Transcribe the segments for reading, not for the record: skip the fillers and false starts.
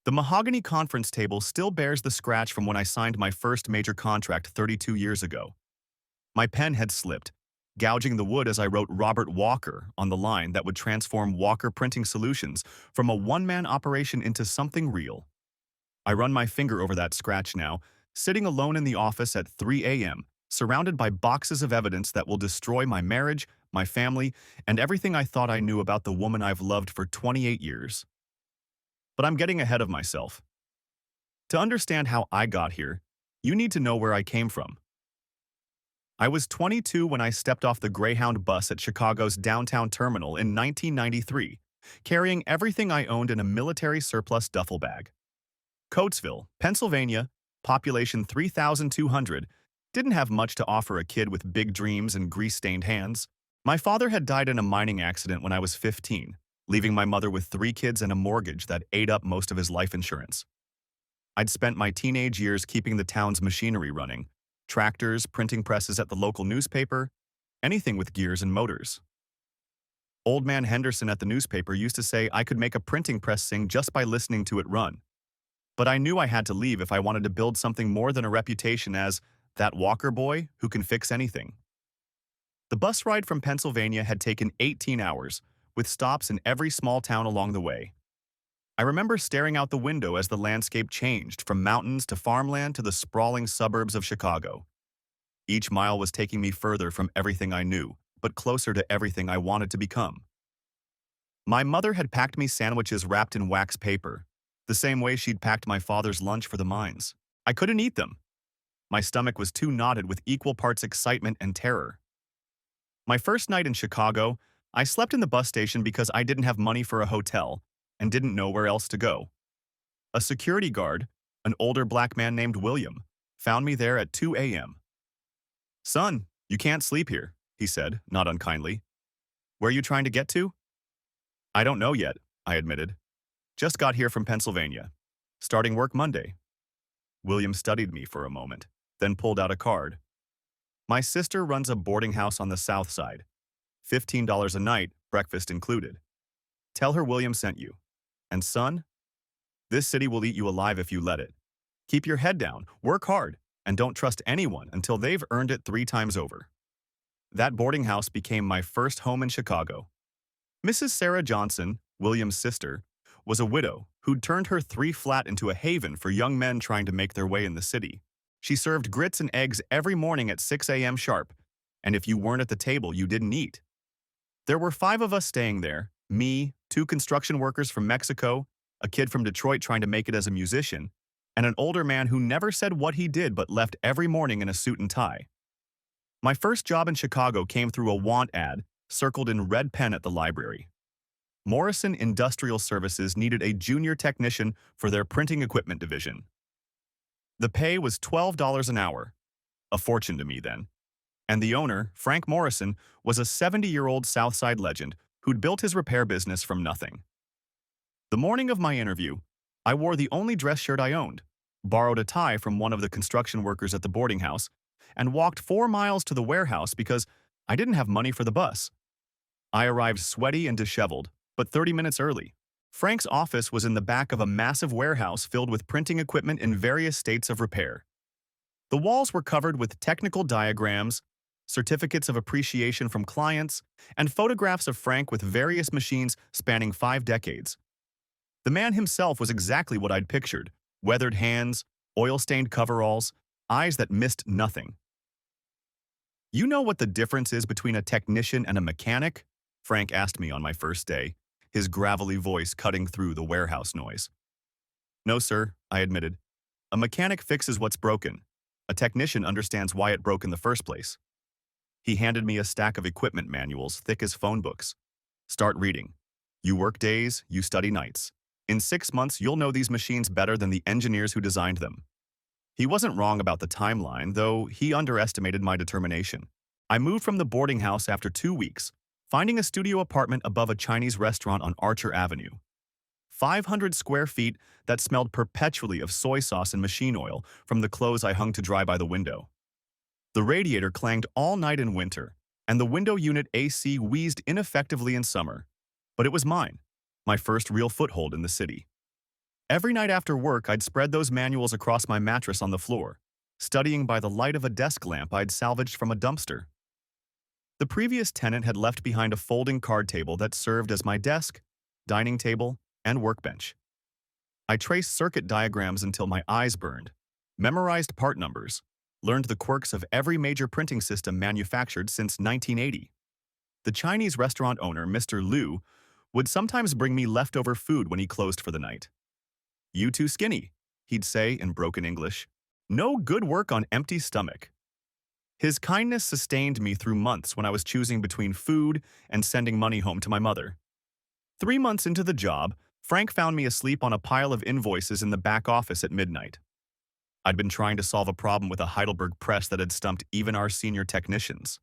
The mahogany conference table still bears the scratch from when I signed my first major contract 32 years ago. My pen had slipped, gouging the wood as I wrote Robert Walker on the line that would transform Walker Printing Solutions from a one-man operation into something real. I run my finger over that scratch now, sitting alone in the office at 3 a.m., surrounded by boxes of evidence that will destroy my marriage, my family, and everything I thought I knew about the woman I've loved for 28 years. But I'm getting ahead of myself. To understand how I got here, you need to know where I came from. I was 22 when I stepped off the Greyhound bus at Chicago's downtown terminal in 1993, carrying everything I owned in a military surplus duffel bag. Coatesville, Pennsylvania, population 3,200, didn't have much to offer a kid with big dreams and grease-stained hands. My father had died in a mining accident when I was 15, leaving my mother with 3 kids and a mortgage that ate up most of his life insurance. I'd spent my teenage years keeping the town's machinery running, tractors, printing presses at the local newspaper, anything with gears and motors. Old man Henderson at the newspaper used to say I could make a printing press sing just by listening to it run. But I knew I had to leave if I wanted to build something more than a reputation as that Walker boy who can fix anything. The bus ride from Pennsylvania had taken 18 hours, with stops in every small town along the way. I remember staring out the window as the landscape changed from mountains to farmland to the sprawling suburbs of Chicago. Each mile was taking me further from everything I knew, but closer to everything I wanted to become. My mother had packed me sandwiches wrapped in wax paper, the same way she'd packed my father's lunch for the mines. I couldn't eat them. My stomach was too knotted with equal parts excitement and terror. My first night in Chicago, I slept in the bus station because I didn't have money for a hotel and didn't know where else to go. A security guard, an older black man named William, found me there at 2 a.m. "Son, you can't sleep here," he said, not unkindly. "Where are you trying to get to?" "I don't know yet," I admitted. "Just got here from Pennsylvania. Starting work Monday." William studied me for a moment, then pulled out a card. "My sister runs a boarding house on the south side. $15 a night, breakfast included. Tell her William sent you. And son, this city will eat you alive if you let it. Keep your head down, work hard, and don't trust anyone until they've earned it 3 times over." That boarding house became my first home in Chicago. Mrs. Sarah Johnson, William's sister, was a widow who'd turned her 3 flat into a haven for young men trying to make their way in the city. She served grits and eggs every morning at 6 a.m. sharp, and if you weren't at the table, you didn't eat. There were 5 of us staying there, me, 2 construction workers from Mexico, a kid from Detroit trying to make it as a musician, and an older man who never said what he did but left every morning in a suit and tie. My first job in Chicago came through a want ad circled in red pen at the library. Morrison Industrial Services needed a junior technician for their printing equipment division. The pay was $12 an hour, a fortune to me then. And the owner, Frank Morrison, was a 70-year-old Southside legend who'd built his repair business from nothing. The morning of my interview, I wore the only dress shirt I owned, borrowed a tie from one of the construction workers at the boarding house, and walked 4 miles to the warehouse because I didn't have money for the bus. I arrived sweaty and disheveled, but 30 minutes early. Frank's office was in the back of a massive warehouse filled with printing equipment in various states of repair. The walls were covered with technical diagrams, certificates of appreciation from clients, and photographs of Frank with various machines spanning 5 decades. The man himself was exactly what I'd pictured: weathered hands, oil-stained coveralls, eyes that missed nothing. "You know what the difference is between a technician and a mechanic?" Frank asked me on my first day, his gravelly voice cutting through the warehouse noise. "No, sir," I admitted. "A mechanic fixes what's broken. A technician understands why it broke in the first place." He handed me a stack of equipment manuals thick as phone books. "Start reading. You work days, you study nights. In 6 months, you'll know these machines better than the engineers who designed them." He wasn't wrong about the timeline, though he underestimated my determination. I moved from the boarding house after 2 weeks, finding a studio apartment above a Chinese restaurant on Archer Avenue. 500 square feet that smelled perpetually of soy sauce and machine oil from the clothes I hung to dry by the window. The radiator clanged all night in winter, and the window unit AC wheezed ineffectively in summer. But it was mine, my first real foothold in the city. Every night after work, I'd spread those manuals across my mattress on the floor, studying by the light of a desk lamp I'd salvaged from a dumpster. The previous tenant had left behind a folding card table that served as my desk, dining table, and workbench. I traced circuit diagrams until my eyes burned, memorized part numbers, learned the quirks of every major printing system manufactured since 1980. The Chinese restaurant owner, Mr. Liu, would sometimes bring me leftover food when he closed for the night. "You too skinny," he'd say in broken English. "No good work on empty stomach." His kindness sustained me through months when I was choosing between food and sending money home to my mother. 3 months into the job, Frank found me asleep on a pile of invoices in the back office at midnight. I'd been trying to solve a problem with a Heidelberg press that had stumped even our senior technicians.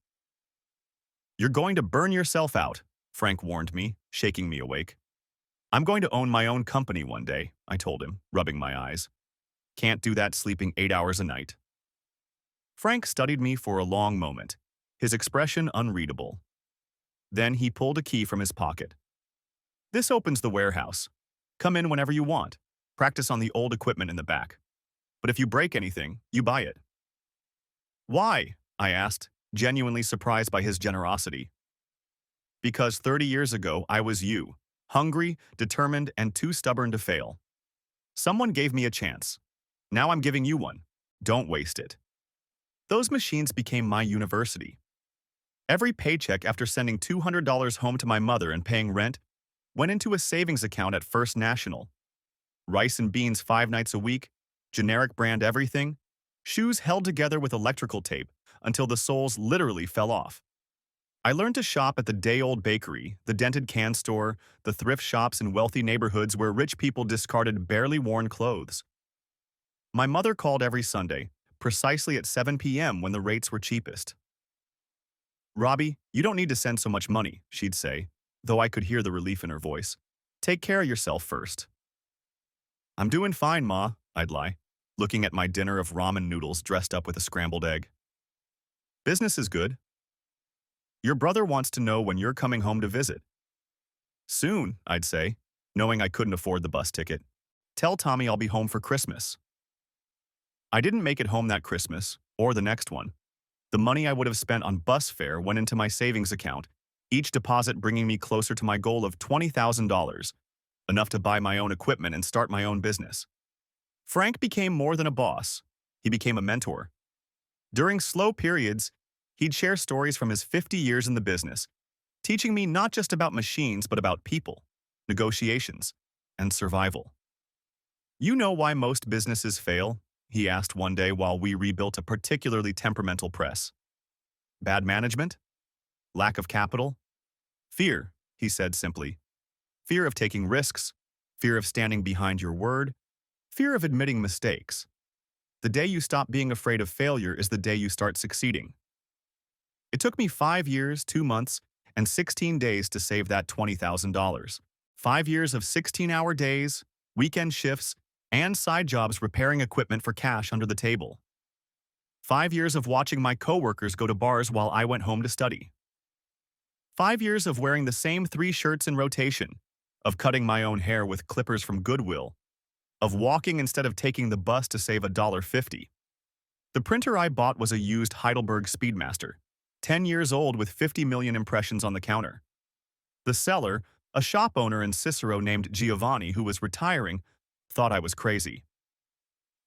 "You're going to burn yourself out," Frank warned me, shaking me awake. "I'm going to own my own company one day," I told him, rubbing my eyes. "Can't do that sleeping 8 hours a night." Frank studied me for a long moment, his expression unreadable. Then he pulled a key from his pocket. "This opens the warehouse. Come in whenever you want. Practice on the old equipment in the back. But if you break anything, you buy it." "Why?" I asked, genuinely surprised by his generosity. "Because 30 years ago I was you, hungry, determined, and too stubborn to fail. Someone gave me a chance. Now I'm giving you one. Don't waste it." Those machines became my university. Every paycheck after sending $200 home to my mother and paying rent went into a savings account at First National. Rice and beans 5 nights a week, generic brand everything, shoes held together with electrical tape until the soles literally fell off. I learned to shop at the day-old bakery, the dented can store, the thrift shops in wealthy neighborhoods where rich people discarded barely worn clothes. My mother called every Sunday, precisely at 7 p.m. when the rates were cheapest. "Robbie, you don't need to send so much money," she'd say, though I could hear the relief in her voice. "Take care of yourself first." "I'm doing fine, Ma," I'd lie, looking at my dinner of ramen noodles dressed up with a scrambled egg. "Business is good. Your brother wants to know when you're coming home to visit." "Soon," I'd say, knowing I couldn't afford the bus ticket. "Tell Tommy I'll be home for Christmas." I didn't make it home that Christmas, or the next one. The money I would have spent on bus fare went into my savings account, each deposit bringing me closer to my goal of $20,000, enough to buy my own equipment and start my own business. Frank became more than a boss. He became a mentor. During slow periods, he'd share stories from his 50 years in the business, teaching me not just about machines but about people, negotiations, and survival. "You know why most businesses fail?" he asked one day while we rebuilt a particularly temperamental press. "Bad management? Lack of capital? Fear," he said simply. "Fear of taking risks, fear of standing behind your word, fear of admitting mistakes. The day you stop being afraid of failure is the day you start succeeding." It took me 5 years, 2 months, and 16 days to save that $20,000. 5 years of 16-hour days, weekend shifts, and side jobs repairing equipment for cash under the table. 5 years of watching my coworkers go to bars while I went home to study. 5 years of wearing the same 3 shirts in rotation, of cutting my own hair with clippers from Goodwill, of walking instead of taking the bus to save $1.50. The printer I bought was a used Heidelberg Speedmaster, 10 years old with 50 million impressions on the counter. The seller, a shop owner in Cicero named Giovanni who was retiring, thought I was crazy.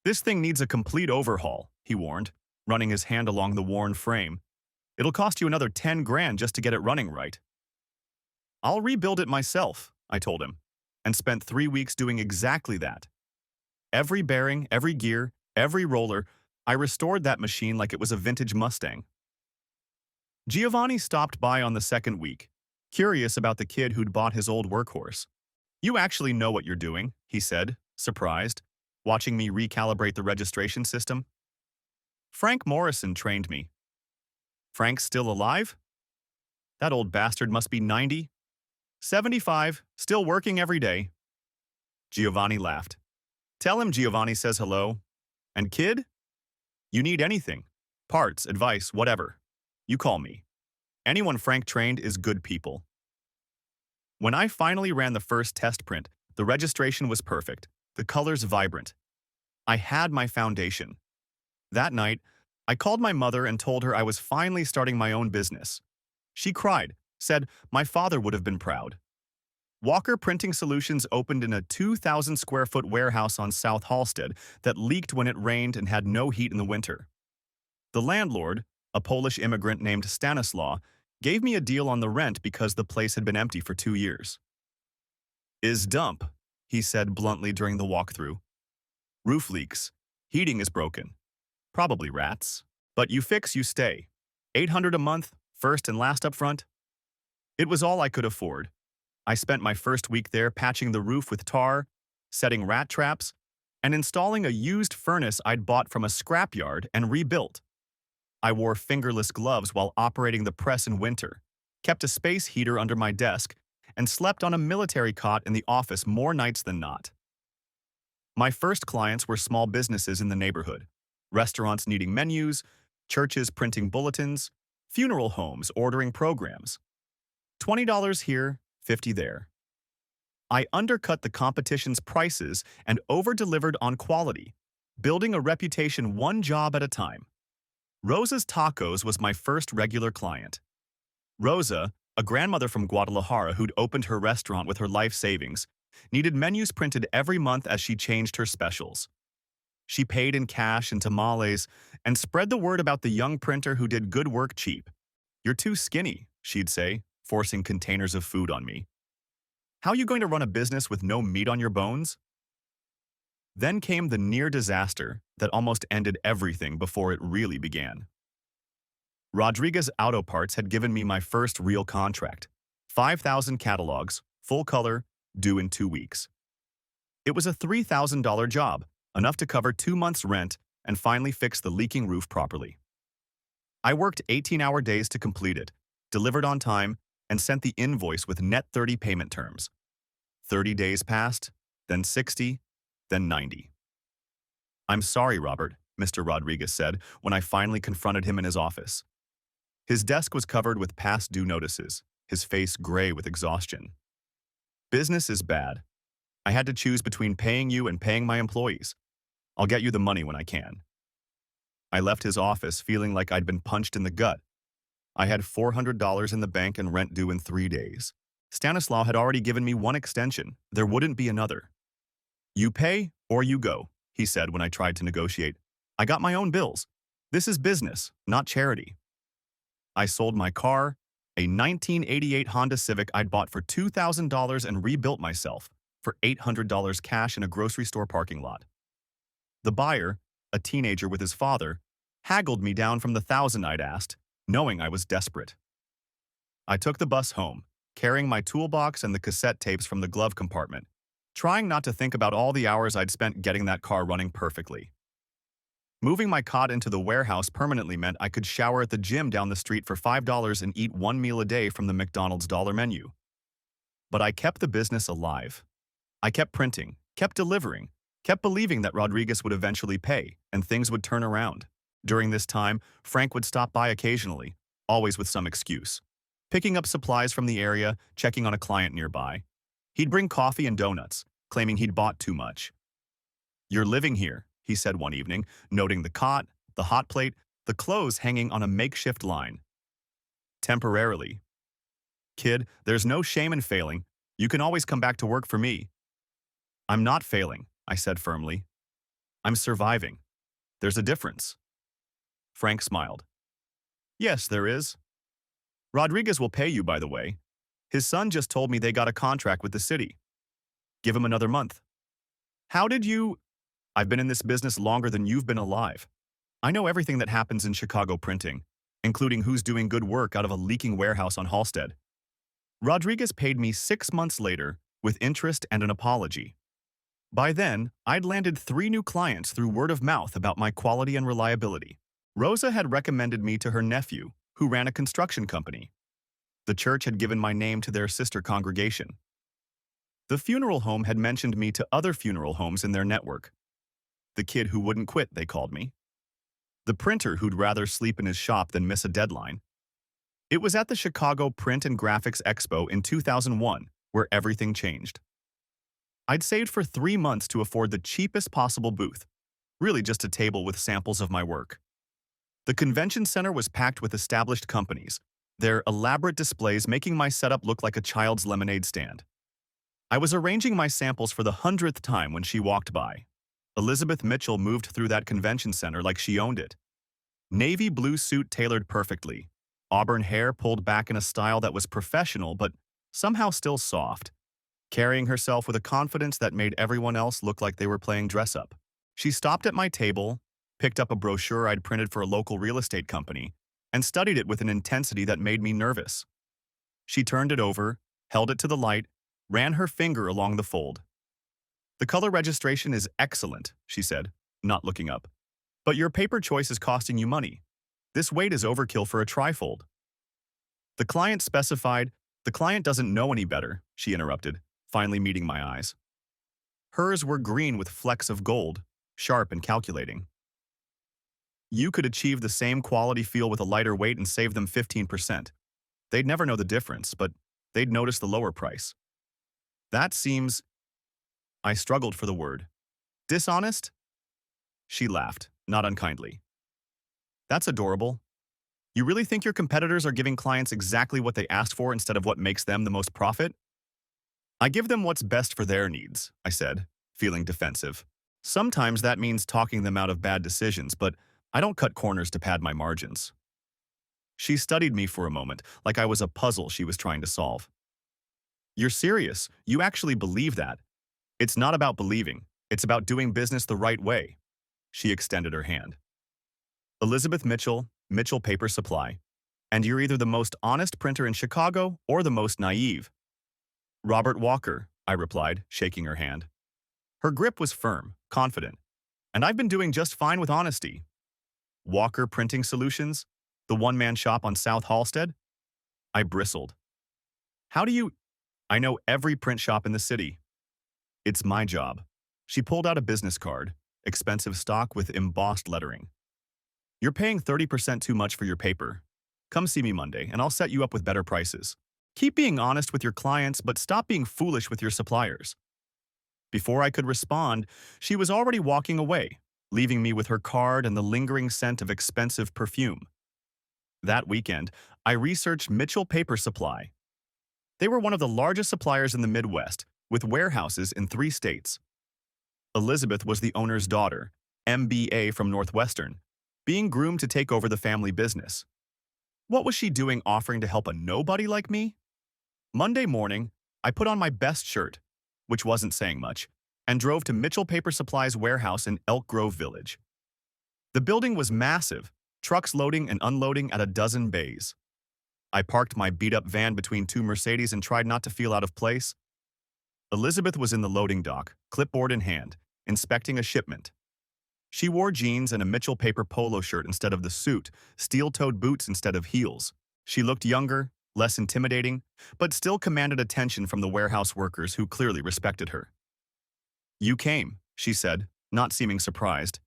"This thing needs a complete overhaul," he warned, running his hand along the worn frame. "It'll cost you another 10 grand just to get it running right." "I'll rebuild it myself," I told him, and spent 3 weeks doing exactly that. Every bearing, every gear, every roller, I restored that machine like it was a vintage Mustang. Giovanni stopped by on the second week, curious about the kid who'd bought his old workhorse. "You actually know what you're doing," he said, surprised, watching me recalibrate the registration system. "Frank Morrison trained me." "Frank's still alive?" "That old bastard must be 90. 75, still working every day." Giovanni laughed. "Tell him Giovanni says hello. And kid? You need anything. Parts, advice, whatever. You call me. Anyone Frank trained is good people." When I finally ran the first test print, the registration was perfect. the colors vibrant. I had my foundation. That night, I called my mother and told her I was finally starting my own business. She cried, said my father would have been proud. Walker Printing Solutions opened in a 2,000 square foot warehouse on South Halsted that leaked when it rained and had no heat in the winter. The landlord, a Polish immigrant named Stanislaw, gave me a deal on the rent because the place had been empty for 2 years. "Is dump," he said bluntly during the walkthrough. "Roof leaks. Heating is broken. Probably rats. But you fix, you stay. 800 a month, first and last up front." It was all I could afford. I spent my first week there patching the roof with tar, setting rat traps, and installing a used furnace I'd bought from a scrapyard and rebuilt. I wore fingerless gloves while operating the press in winter, kept a space heater under my desk, and slept on a military cot in the office more nights than not. My first clients were small businesses in the neighborhood, restaurants needing menus, churches printing bulletins, funeral homes ordering programs. $20 here, 50 there. I undercut the competition's prices and over-delivered on quality, building a reputation one job at a time. Rosa's Tacos was my first regular client. Rosa, a grandmother from Guadalajara who'd opened her restaurant with her life savings, needed menus printed every month as she changed her specials. She paid in cash and tamales and spread the word about the young printer who did good work cheap. "You're too skinny," she'd say, forcing containers of food on me. "How you going to run a business with no meat on your bones?" Then came the near disaster that almost ended everything before it really began. Rodriguez Auto Parts had given me my first real contract. 5,000 catalogs, full color, due in 2 weeks. It was a $3,000 job, enough to cover 2 months' rent and finally fix the leaking roof properly. I worked 18-hour days to complete it, delivered on time, and sent the invoice with net 30 payment terms. 30 days passed, then 60, then 90. "I'm sorry, Robert," Mr. Rodriguez said when I finally confronted him in his office. His desk was covered with past due notices, his face gray with exhaustion. "Business is bad. I had to choose between paying you and paying my employees. I'll get you the money when I can." I left his office feeling like I'd been punched in the gut. I had $400 in the bank and rent due in 3 days. Stanislaw had already given me one extension. There wouldn't be another. "You pay or you go," he said when I tried to negotiate. "I got my own bills. This is business, not charity." I sold my car, a 1988 Honda Civic I'd bought for $2,000 and rebuilt myself for $800 cash in a grocery store parking lot. The buyer, a teenager with his father, haggled me down from the $1,000 I'd asked, knowing I was desperate. I took the bus home, carrying my toolbox and the cassette tapes from the glove compartment, trying not to think about all the hours I'd spent getting that car running perfectly. Moving my cot into the warehouse permanently meant I could shower at the gym down the street for $5 and eat one meal a day from the McDonald's dollar menu. But I kept the business alive. I kept printing, kept delivering, kept believing that Rodriguez would eventually pay and things would turn around. During this time, Frank would stop by occasionally, always with some excuse. Picking up supplies from the area, checking on a client nearby. He'd bring coffee and donuts, claiming he'd bought too much. "You're living here," he said one evening, noting the cot, the hot plate, the clothes hanging on a makeshift line. "Temporarily. Kid, there's no shame in failing. You can always come back to work for me." "I'm not failing," I said firmly. "I'm surviving. There's a difference." Frank smiled. "Yes, there is. Rodriguez will pay you, by the way. His son just told me they got a contract with the city. Give him another month." "How did you—" "I've been in this business longer than you've been alive. I know everything that happens in Chicago printing, including who's doing good work out of a leaking warehouse on Halsted." Rodriguez paid me 6 months later with interest and an apology. By then, I'd landed 3 new clients through word of mouth about my quality and reliability. Rosa had recommended me to her nephew, who ran a construction company. The church had given my name to their sister congregation. The funeral home had mentioned me to other funeral homes in their network. The kid who wouldn't quit, they called me. The printer who'd rather sleep in his shop than miss a deadline. It was at the Chicago Print and Graphics Expo in 2001 where everything changed. I'd saved for 3 months to afford the cheapest possible booth, really just a table with samples of my work. The convention center was packed with established companies, their elaborate displays making my setup look like a child's lemonade stand. I was arranging my samples for the 100th time when she walked by. Elizabeth Mitchell moved through that convention center like she owned it. Navy blue suit tailored perfectly, auburn hair pulled back in a style that was professional but somehow still soft, carrying herself with a confidence that made everyone else look like they were playing dress-up. She stopped at my table, picked up a brochure I'd printed for a local real estate company, and studied it with an intensity that made me nervous. She turned it over, held it to the light, ran her finger along the fold. "The color registration is excellent," she said, not looking up. "But your paper choice is costing you money. This weight is overkill for a trifold." The client specified, "The client doesn't know any better," she interrupted, finally meeting my eyes. Hers were green with flecks of gold, sharp and calculating. "You could achieve the same quality feel with a lighter weight and save them 15%. They'd never know the difference, but they'd notice the lower price." "That seems—" I struggled for the word. "Dishonest?" She laughed, not unkindly. "That's adorable. You really think your competitors are giving clients exactly what they asked for instead of what makes them the most profit?" "I give them what's best for their needs," I said, feeling defensive. "Sometimes that means talking them out of bad decisions, but I don't cut corners to pad my margins." She studied me for a moment, like I was a puzzle she was trying to solve. "You're serious? You actually believe that?" "It's not about believing. It's about doing business the right way." She extended her hand. "Elizabeth Mitchell, Mitchell Paper Supply. And you're either the most honest printer in Chicago or the most naive." "Robert Walker," I replied, shaking her hand. Her grip was firm, confident, and I've been doing just fine with honesty. "Walker Printing Solutions? The one-man shop on South Halsted?" I bristled. "How do you—" "I know every print shop in the city. It's my job." She pulled out a business card, expensive stock with embossed lettering. "You're paying 30% too much for your paper. Come see me Monday, and I'll set you up with better prices. Keep being honest with your clients, but stop being foolish with your suppliers." Before I could respond, she was already walking away, leaving me with her card and the lingering scent of expensive perfume. That weekend, I researched Mitchell Paper Supply. They were one of the largest suppliers in the Midwest, with warehouses in 3 states. Elizabeth was the owner's daughter, MBA from Northwestern, being groomed to take over the family business. What was she doing offering to help a nobody like me? Monday morning, I put on my best shirt, which wasn't saying much, and drove to Mitchell Paper Supply's warehouse in Elk Grove Village. The building was massive, trucks loading and unloading at a dozen bays. I parked my beat-up van between 2 Mercedes and tried not to feel out of place. Elizabeth was in the loading dock, clipboard in hand, inspecting a shipment. She wore jeans and a Mitchell Paper polo shirt instead of the suit, steel-toed boots instead of heels. She looked younger, less intimidating, but still commanded attention from the warehouse workers who clearly respected her. "You came," she said, not seeming surprised.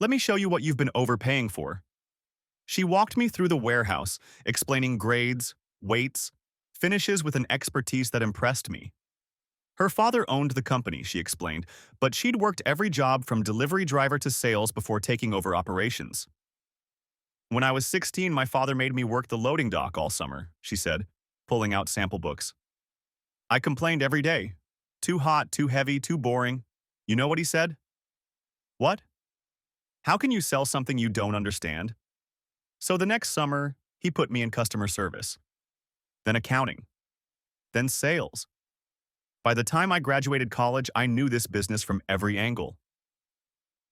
"Let me show you what you've been overpaying for." She walked me through the warehouse, explaining grades, weights, finishes with an expertise that impressed me. Her father owned the company, she explained, but she'd worked every job from delivery driver to sales before taking over operations. "When I was 16, my father made me work the loading dock all summer," she said, pulling out sample books. "I complained every day. Too hot, too heavy, too boring. You know what he said?" "What?" "How can you sell something you don't understand?" So the next summer, he put me in customer service, then accounting, then sales. By the time I graduated college, I knew this business from every angle.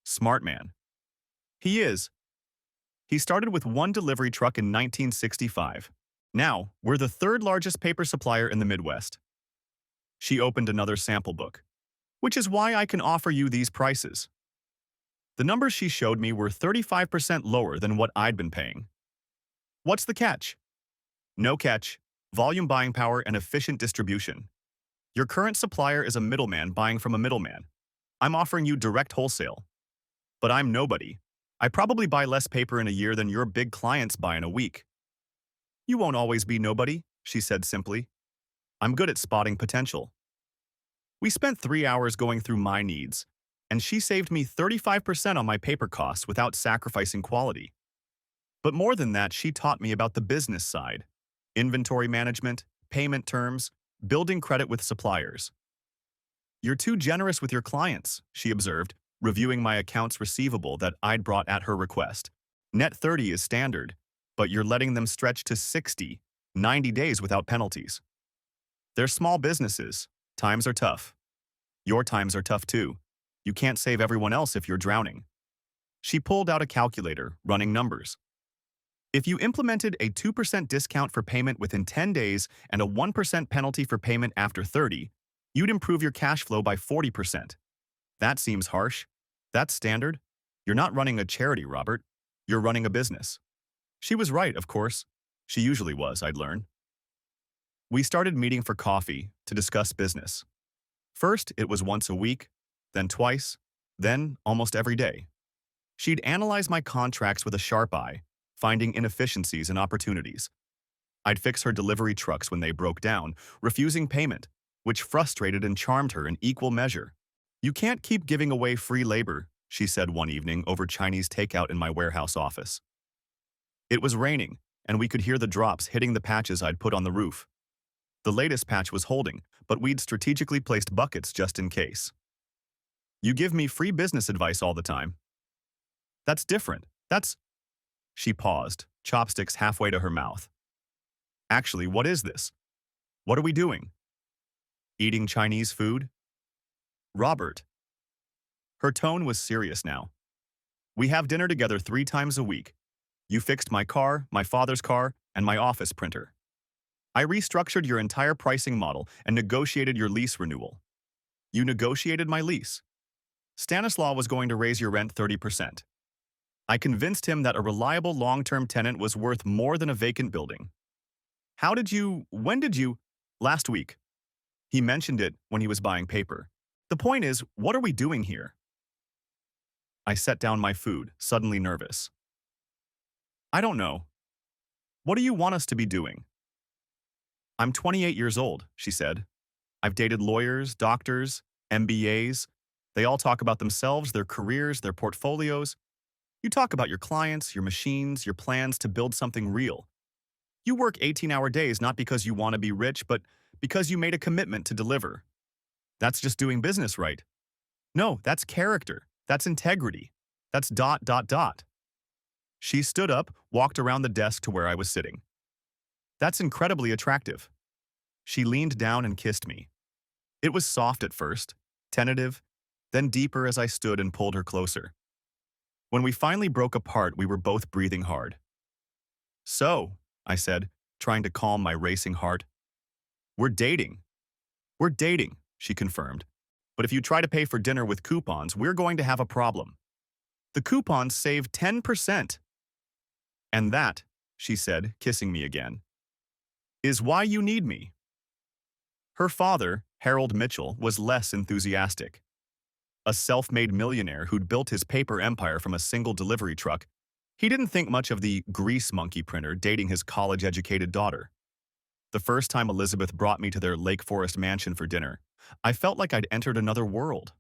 Smart man. He is. He started with 1 delivery truck in 1965. Now, we're the 3rd largest paper supplier in the Midwest. She opened another sample book, which is why I can offer you these prices. The numbers she showed me were 35% lower than what I'd been paying. What's the catch? No catch. Volume buying power and efficient distribution. Your current supplier is a middleman buying from a middleman. I'm offering you direct wholesale. But I'm nobody. I probably buy less paper in a year than your big clients buy in a week. You won't always be nobody, she said simply. I'm good at spotting potential. We spent 3 hours going through my needs, and she saved me 35% on my paper costs without sacrificing quality. But more than that, she taught me about the business side: inventory management, payment terms, building credit with suppliers. "You're too generous with your clients," she observed, reviewing my accounts receivable that I'd brought at her request. "Net 30 is standard, but you're letting them stretch to 60, 90 days without penalties. They're small businesses. Times are tough. Your times are tough too. You can't save everyone else if you're drowning." She pulled out a calculator, running numbers. "If you implemented a 2% discount for payment within 10 days and a 1% penalty for payment after 30, you'd improve your cash flow by 40%. That seems harsh. That's standard. You're not running a charity, Robert. You're running a business." She was right, of course. She usually was, I'd learn. We started meeting for coffee to discuss business. First, it was once a week, then twice, then almost every day. She'd analyze my contracts with a sharp eye, finding inefficiencies and opportunities. I'd fix her delivery trucks when they broke down, refusing payment, which frustrated and charmed her in equal measure. "You can't keep giving away free labor," she said one evening over Chinese takeout in my warehouse office. It was raining, and we could hear the drops hitting the patches I'd put on the roof. The latest patch was holding, but we'd strategically placed buckets just in case. "You give me free business advice all the time." "That's different. That's—" She paused, chopsticks halfway to her mouth. "Actually, what is this? What are we doing? Eating Chinese food?" "Robert." Her tone was serious now. "We have dinner together 3 times a week. You fixed my car, my father's car, and my office printer. I restructured your entire pricing model and negotiated your lease renewal. You negotiated my lease. Stanislaw was going to raise your rent 30%. I convinced him that a reliable long-term tenant was worth more than a vacant building. When did you? Last week. He mentioned it when he was buying paper. The point is, what are we doing here?" I set down my food, suddenly nervous. "I don't know. What do you want us to be doing?" "I'm 28 years old," she said. "I've dated lawyers, doctors, MBAs. They all talk about themselves, their careers, their portfolios. You talk about your clients, your machines, your plans to build something real. You work 18-hour days not because you want to be rich, but because you made a commitment to deliver. That's just doing business right. No, that's character. That's integrity. That's ... She stood up, walked around the desk to where I was sitting. "That's incredibly attractive." She leaned down and kissed me. It was soft at first, tentative, then deeper as I stood and pulled her closer. When we finally broke apart, we were both breathing hard. "So," I said, trying to calm my racing heart. "We're dating." "We're dating," she confirmed. "But if you try to pay for dinner with coupons, we're going to have a problem. The coupons save 10%. And that," she said, kissing me again, "is why you need me." Her father, Harold Mitchell, was less enthusiastic. A self-made millionaire who'd built his paper empire from a single delivery truck, he didn't think much of the grease monkey printer dating his college-educated daughter. The first time Elizabeth brought me to their Lake Forest mansion for dinner, I felt like I'd entered another world.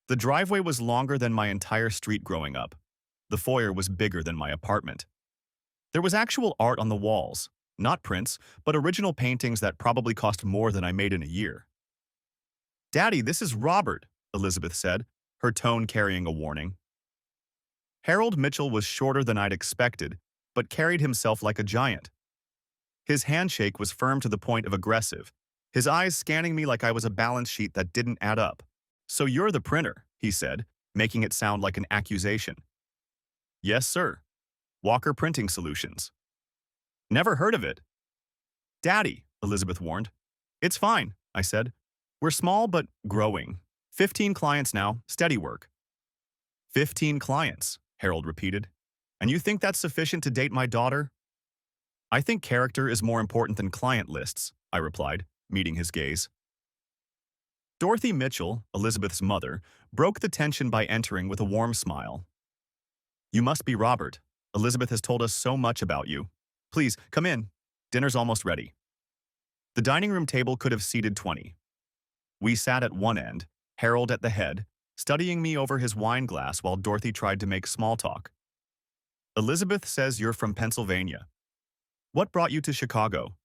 The driveway was longer than my entire street growing up. The foyer was bigger than my apartment. There was actual art on the walls, not prints, but original paintings that probably cost more than I made in a year. "Daddy, this is Robert," Elizabeth said, her tone carrying a warning. Harold Mitchell was shorter than I'd expected, but carried himself like a giant. His handshake was firm to the point of aggressive, his eyes scanning me like I was a balance sheet that didn't add up. "So you're the printer," he said, making it sound like an accusation. "Yes, sir. Walker Printing Solutions." "Never heard of it." "Daddy," Elizabeth warned. "It's fine," I said. "We're small but growing. 15 clients now, steady work." 15 clients, Harold repeated. "And you think that's sufficient to date my daughter?" "I think character is more important than client lists," I replied, meeting his gaze. Dorothy Mitchell, Elizabeth's mother, broke the tension by entering with a warm smile. "You must be Robert. Elizabeth has told us so much about you. Please, come in. Dinner's almost ready." The dining room table could have seated 20. We sat at one end, Harold at the head, studying me over his wine glass while Dorothy tried to make small talk. Elizabeth says you're from Pennsylvania. What brought you to Chicago?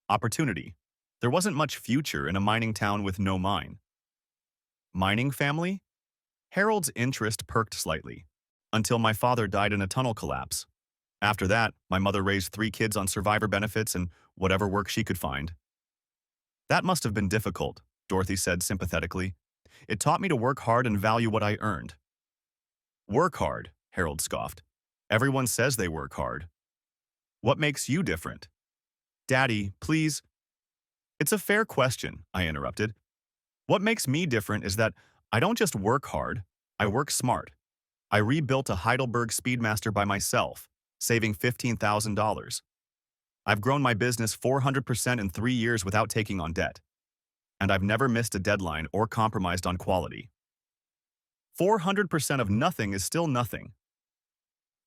Opportunity. There wasn't much future in a mining town with no mine. Mining family? Harold's interest perked slightly, until my father died in a tunnel collapse. After that, my mother raised 3 kids on survivor benefits and whatever work she could find. That must have been difficult, Dorothy said sympathetically. It taught me to work hard and value what I earned. Work hard, Harold scoffed. Everyone says they work hard. What makes you different? Daddy, please. It's a fair question, I interrupted. What makes me different is that I don't just work hard, I work smart. I rebuilt a Heidelberg Speedmaster by myself, saving $15,000. I've grown my business 400% in 3 years without taking on debt. And I've never missed a deadline or compromised on quality. 400% of nothing is still nothing.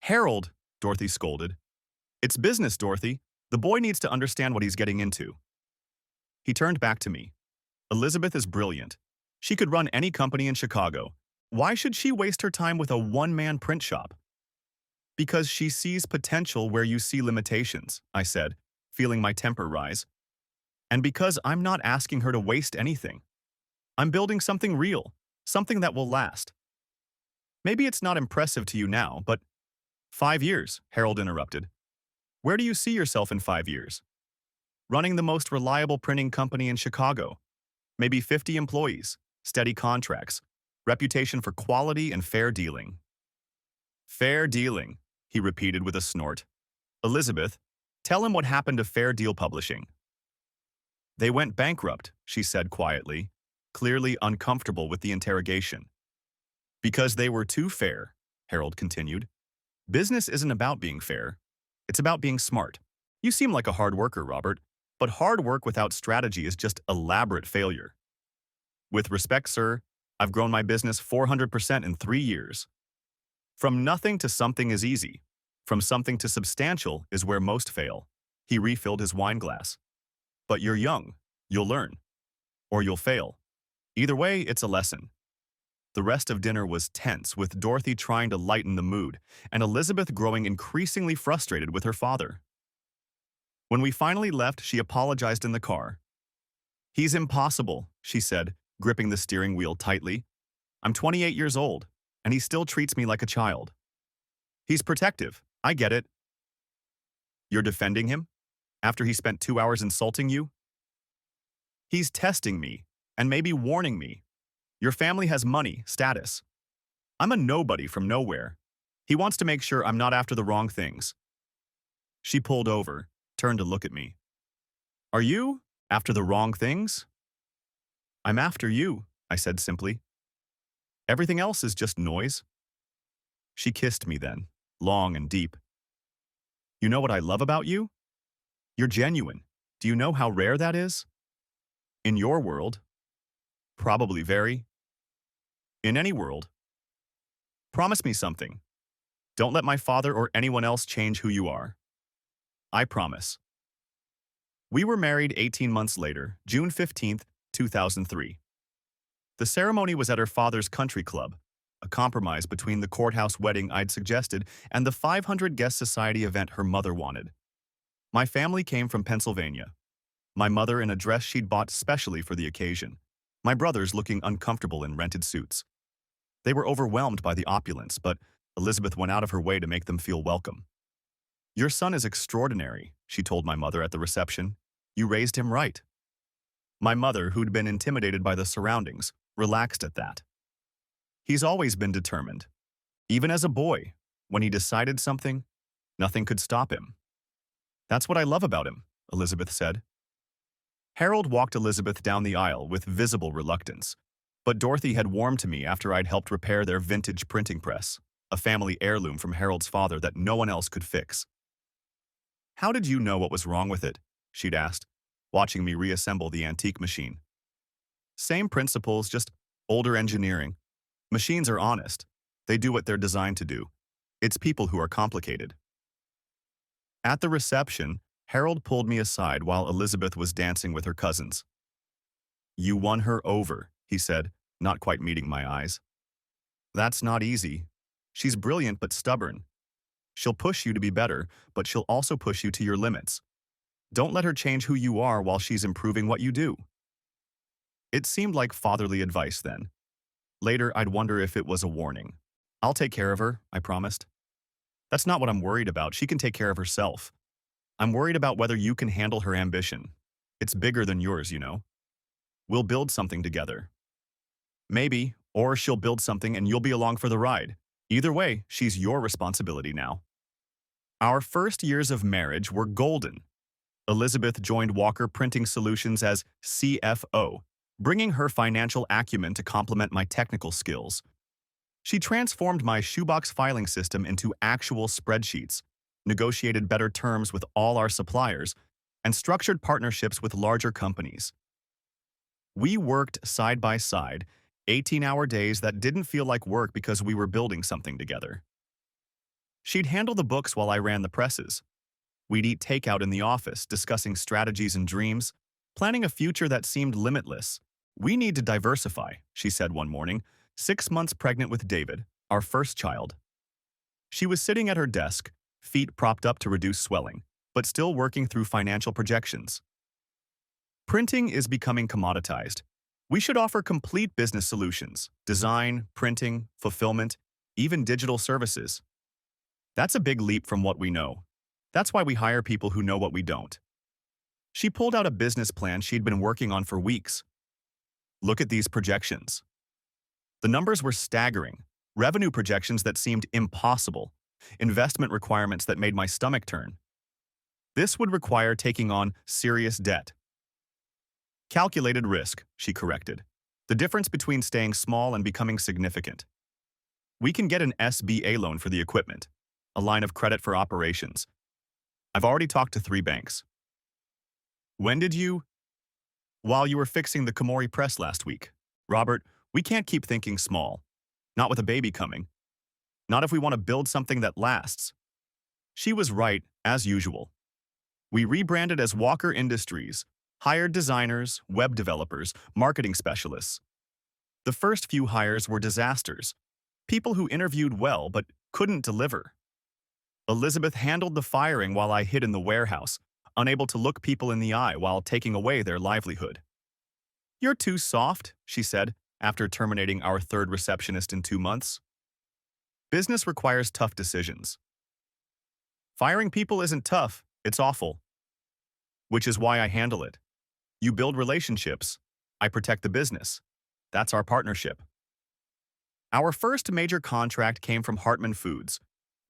Harold, Dorothy scolded. It's business, Dorothy. The boy needs to understand what he's getting into. He turned back to me. Elizabeth is brilliant. She could run any company in Chicago. Why should she waste her time with a one-man print shop? Because she sees potential where you see limitations, I said, feeling my temper rise. And because I'm not asking her to waste anything. I'm building something real, something that will last. Maybe it's not impressive to you now, but 5 years, Harold interrupted. Where do you see yourself in 5 years? Running the most reliable printing company in Chicago. Maybe 50 employees, steady contracts, reputation for quality and fair dealing. Fair dealing, he repeated with a snort. Elizabeth, tell him what happened to Fair Deal Publishing. They went bankrupt, she said quietly, clearly uncomfortable with the interrogation. Because they were too fair, Harold continued. Business isn't about being fair. It's about being smart. You seem like a hard worker, Robert, but hard work without strategy is just elaborate failure. With respect, sir, I've grown my business 400% in 3 years. From nothing to something is easy. From something to substantial is where most fail. He refilled his wine glass. But you're young. You'll learn. Or you'll fail. Either way, it's a lesson. The rest of dinner was tense, with Dorothy trying to lighten the mood, and Elizabeth growing increasingly frustrated with her father. When we finally left, she apologized in the car. He's impossible, she said, gripping the steering wheel tightly. I'm 28 years old, and he still treats me like a child. He's protective, I get it. You're defending him? After he spent 2 hours insulting you? He's testing me, and maybe warning me. Your family has money, status. I'm a nobody from nowhere. He wants to make sure I'm not after the wrong things. She pulled over, turned to look at me. Are you after the wrong things? I'm after you, I said simply. Everything else is just noise. She kissed me then, long and deep. You know what I love about you? You're genuine. Do you know how rare that is? In your world? Probably very. In any world. Promise me something. Don't let my father or anyone else change who you are. I promise. We were married 18 months later, June 15th, 2003. The ceremony was at her father's country club, a compromise between the courthouse wedding I'd suggested and the 500-guest society event her mother wanted. My family came from Pennsylvania. My mother in a dress she'd bought specially for the occasion. My brothers looking uncomfortable in rented suits. They were overwhelmed by the opulence, but Elizabeth went out of her way to make them feel welcome. Your son is extraordinary, she told my mother at the reception. You raised him right. My mother, who'd been intimidated by the surroundings, relaxed at that. He's always been determined. Even as a boy, when he decided something, nothing could stop him. That's what I love about him, Elizabeth said. Harold walked Elizabeth down the aisle with visible reluctance, but Dorothy had warmed to me after I'd helped repair their vintage printing press, a family heirloom from Harold's father that no one else could fix. How did you know what was wrong with it? She'd asked, watching me reassemble the antique machine. Same principles, just older engineering. Machines are honest. They do what they're designed to do. It's people who are complicated. At the reception, Harold pulled me aside while Elizabeth was dancing with her cousins. You won her over, he said, not quite meeting my eyes. That's not easy. She's brilliant but stubborn. She'll push you to be better, but she'll also push you to your limits. Don't let her change who you are while she's improving what you do. It seemed like fatherly advice then. Later, I'd wonder if it was a warning. I'll take care of her, I promised. That's not what I'm worried about. She can take care of herself. I'm worried about whether you can handle her ambition. It's bigger than yours, you know. We'll build something together. Maybe, or she'll build something and you'll be along for the ride. Either way, she's your responsibility now. Our first years of marriage were golden. Elizabeth joined Walker Printing Solutions as CFO, bringing her financial acumen to complement my technical skills. She transformed my shoebox filing system into actual spreadsheets, negotiated better terms with all our suppliers, and structured partnerships with larger companies. We worked side by side, 18-hour days that didn't feel like work because we were building something together. She'd handle the books while I ran the presses. We'd eat takeout in the office, discussing strategies and dreams, planning a future that seemed limitless. We need to diversify, she said one morning, 6 months pregnant with David, our first child. She was sitting at her desk, feet propped up to reduce swelling, but still working through financial projections. Printing is becoming commoditized. We should offer complete business solutions, design, printing, fulfillment, even digital services. That's a big leap from what we know. That's why we hire people who know what we don't. She pulled out a business plan she'd been working on for weeks. Look at these projections. The numbers were staggering. Revenue projections that seemed impossible. Investment requirements that made my stomach turn. This would require taking on serious debt. Calculated risk, she corrected. The difference between staying small and becoming significant. We can get an SBA loan for the equipment, a line of credit for operations. I've already talked to 3 banks. When did you? While you were fixing the Komori press last week. Robert, we can't keep thinking small. Not with a baby coming. Not if we want to build something that lasts. She was right, as usual. We rebranded as Walker Industries, hired designers, web developers, marketing specialists. The first few hires were disasters. People who interviewed well but couldn't deliver. Elizabeth handled the firing while I hid in the warehouse, unable to look people in the eye while taking away their livelihood. You're too soft, she said, after terminating our 3rd receptionist in 2 months. Business requires tough decisions. Firing people isn't tough, it's awful. Which is why I handle it. You build relationships. I protect the business. That's our partnership. Our first major contract came from Hartman Foods,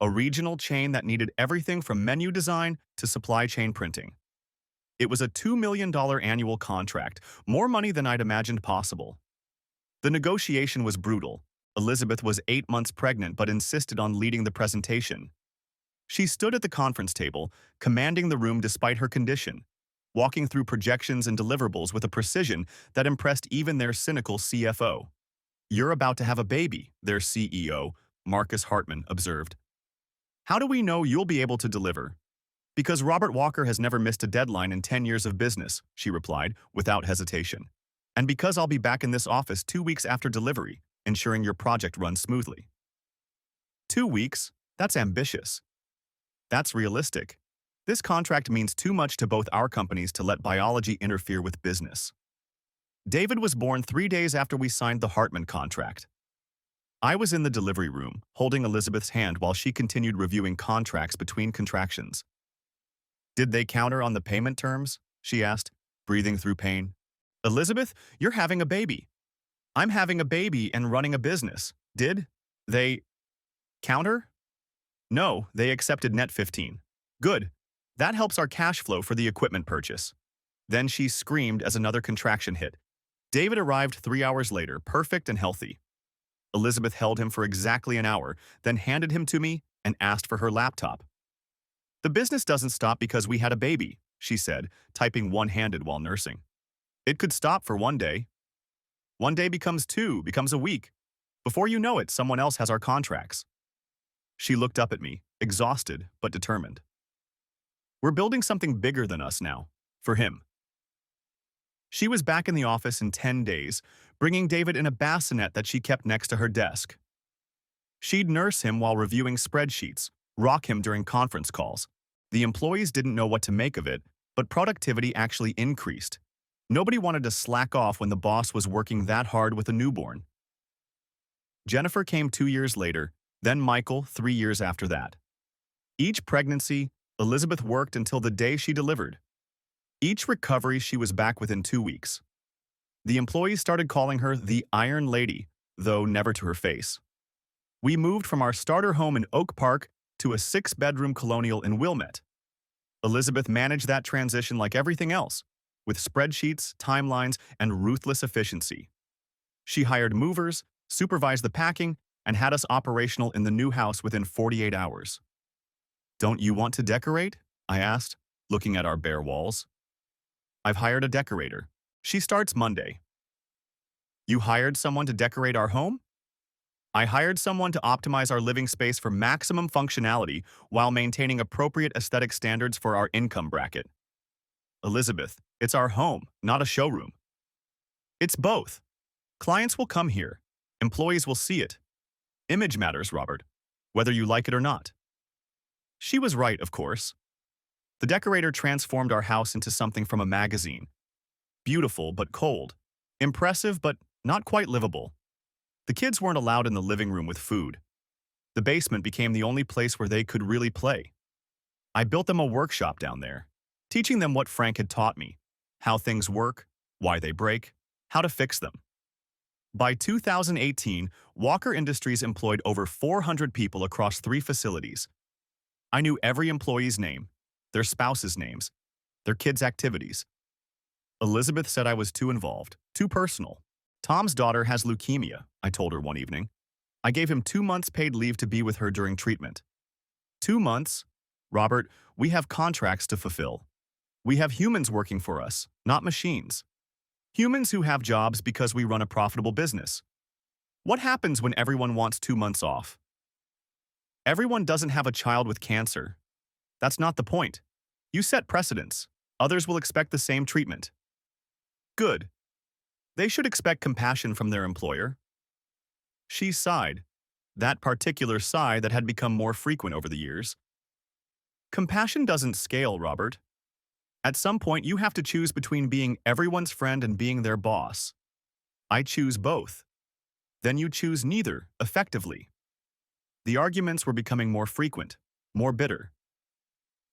a regional chain that needed everything from menu design to supply chain printing. It was a $2 million annual contract, more money than I'd imagined possible. The negotiation was brutal. Elizabeth was 8 months pregnant but insisted on leading the presentation. She stood at the conference table, commanding the room despite her condition, walking through projections and deliverables with a precision that impressed even their cynical CFO. You're about to have a baby, their CEO, Marcus Hartman, observed. How do we know you'll be able to deliver? Because Robert Walker has never missed a deadline in 10 years of business, she replied, without hesitation. And because I'll be back in this office 2 weeks after delivery, ensuring your project runs smoothly. 2 weeks? That's ambitious. That's realistic. This contract means too much to both our companies to let biology interfere with business. David was born 3 days after we signed the Hartman contract. I was in the delivery room, holding Elizabeth's hand while she continued reviewing contracts between contractions. Did they counter on the payment terms? She asked, breathing through pain. Elizabeth, you're having a baby. I'm having a baby and running a business. Did they counter? No, they accepted net 15. Good. That helps our cash flow for the equipment purchase. Then she screamed as another contraction hit. David arrived 3 hours later, perfect and healthy. Elizabeth held him for exactly an hour, then handed him to me and asked for her laptop. The business doesn't stop because we had a baby, she said, typing one-handed while nursing. It could stop for 1 day. 1 day becomes 2, becomes a week. Before you know it, someone else has our contracts. She looked up at me, exhausted but determined. We're building something bigger than us now, for him. She was back in the office in 10 days, bringing David in a bassinet that she kept next to her desk. She'd nurse him while reviewing spreadsheets, rock him during conference calls. The employees didn't know what to make of it, but productivity actually increased. Nobody wanted to slack off when the boss was working that hard with a newborn. Jennifer came 2 years later, then Michael 3 years after that. Each pregnancy, Elizabeth worked until the day she delivered. Each recovery, she was back within 2 weeks. The employees started calling her the Iron Lady, though never to her face. We moved from our starter home in Oak Park to a 6-bedroom colonial in Wilmette. Elizabeth managed that transition like everything else, with spreadsheets, timelines, and ruthless efficiency. She hired movers, supervised the packing, and had us operational in the new house within 48 hours. "Don't you want to decorate?" I asked, looking at our bare walls. "I've hired a decorator. She starts Monday." "You hired someone to decorate our home?" "I hired someone to optimize our living space for maximum functionality while maintaining appropriate aesthetic standards for our income bracket." "Elizabeth, it's our home, not a showroom." "It's both. Clients will come here. Employees will see it. Image matters, Robert, whether you like it or not." She was right, of course. The decorator transformed our house into something from a magazine. Beautiful but cold. Impressive but not quite livable. The kids weren't allowed in the living room with food. The basement became the only place where they could really play. I built them a workshop down there, teaching them what Frank had taught me, how things work, why they break, how to fix them. By 2018, Walker Industries employed over 400 people across 3 facilities. I knew every employee's name, their spouses' names, their kids' activities. Elizabeth said I was too involved, too personal. "Tom's daughter has leukemia," I told her one evening. I gave him 2 months paid leave to be with her during treatment. 2 months? Robert, we have contracts to fulfill. We have humans working for us, not machines. Humans who have jobs because we run a profitable business. What happens when everyone wants 2 months off? Everyone doesn't have a child with cancer. That's not the point. You set precedents. Others will expect the same treatment. Good. They should expect compassion from their employer. She sighed, that particular sigh that had become more frequent over the years. Compassion doesn't scale, Robert. At some point, you have to choose between being everyone's friend and being their boss. I choose both. Then you choose neither, effectively. The arguments were becoming more frequent, more bitter.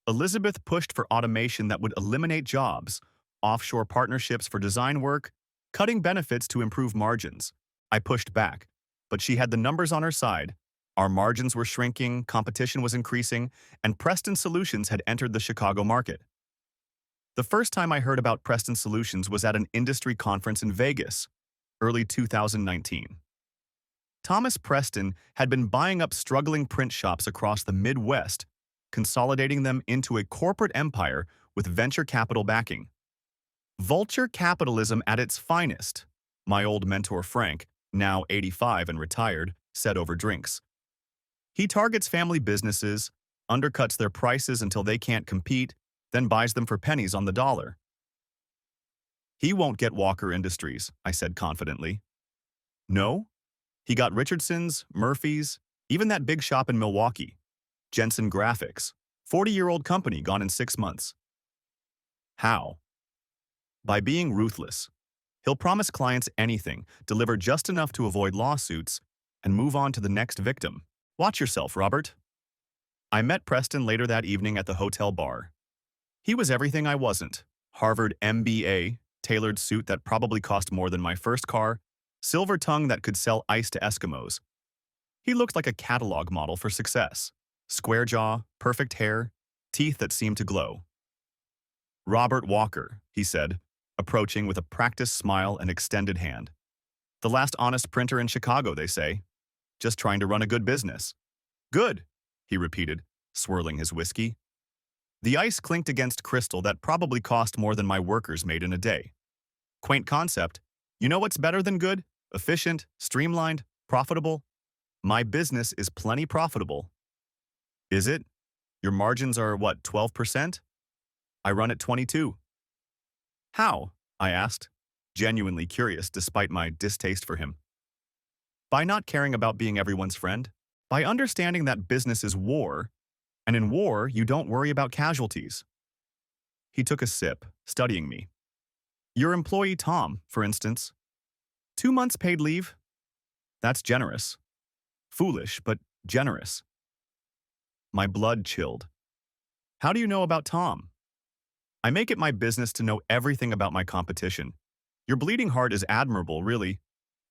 Elizabeth pushed for automation that would eliminate jobs, offshore partnerships for design work, cutting benefits to improve margins. I pushed back, but she had the numbers on her side. Our margins were shrinking, competition was increasing, and Preston Solutions had entered the Chicago market. The first time I heard about Preston Solutions was at an industry conference in Vegas, early 2019. Thomas Preston had been buying up struggling print shops across the Midwest, consolidating them into a corporate empire with venture capital backing. Vulture capitalism at its finest, my old mentor Frank, now 85 and retired, said over drinks. He targets family businesses, undercuts their prices until they can't compete, then buys them for pennies on the dollar. He won't get Walker Industries, I said confidently. No? He got Richardson's, Murphy's, even that big shop in Milwaukee, Jensen Graphics, 40-year-old company gone in 6 months. How? By being ruthless. He'll promise clients anything, deliver just enough to avoid lawsuits, and move on to the next victim. Watch yourself, Robert. I met Preston later that evening at the hotel bar. He was everything I wasn't. Harvard MBA, tailored suit that probably cost more than my first car, silver tongue that could sell ice to Eskimos. He looked like a catalog model for success. Square jaw, perfect hair, teeth that seemed to glow. "Robert Walker," he said, approaching with a practiced smile and extended hand. "The last honest printer in Chicago, they say. Just trying to run a good business." "Good," he repeated, swirling his whiskey. The ice clinked against crystal that probably cost more than my workers made in a day. Quaint concept. You know what's better than good? Efficient, streamlined, profitable? My business is plenty profitable. Is it? Your margins are, what, 12%? I run at 22. How? I asked, genuinely curious despite my distaste for him. By not caring about being everyone's friend, by understanding that business is war, and in war, you don't worry about casualties. He took a sip, studying me. Your employee Tom, for instance. 2 months paid leave? That's generous. Foolish, but generous. My blood chilled. How do you know about Tom? I make it my business to know everything about my competition. Your bleeding heart is admirable, really,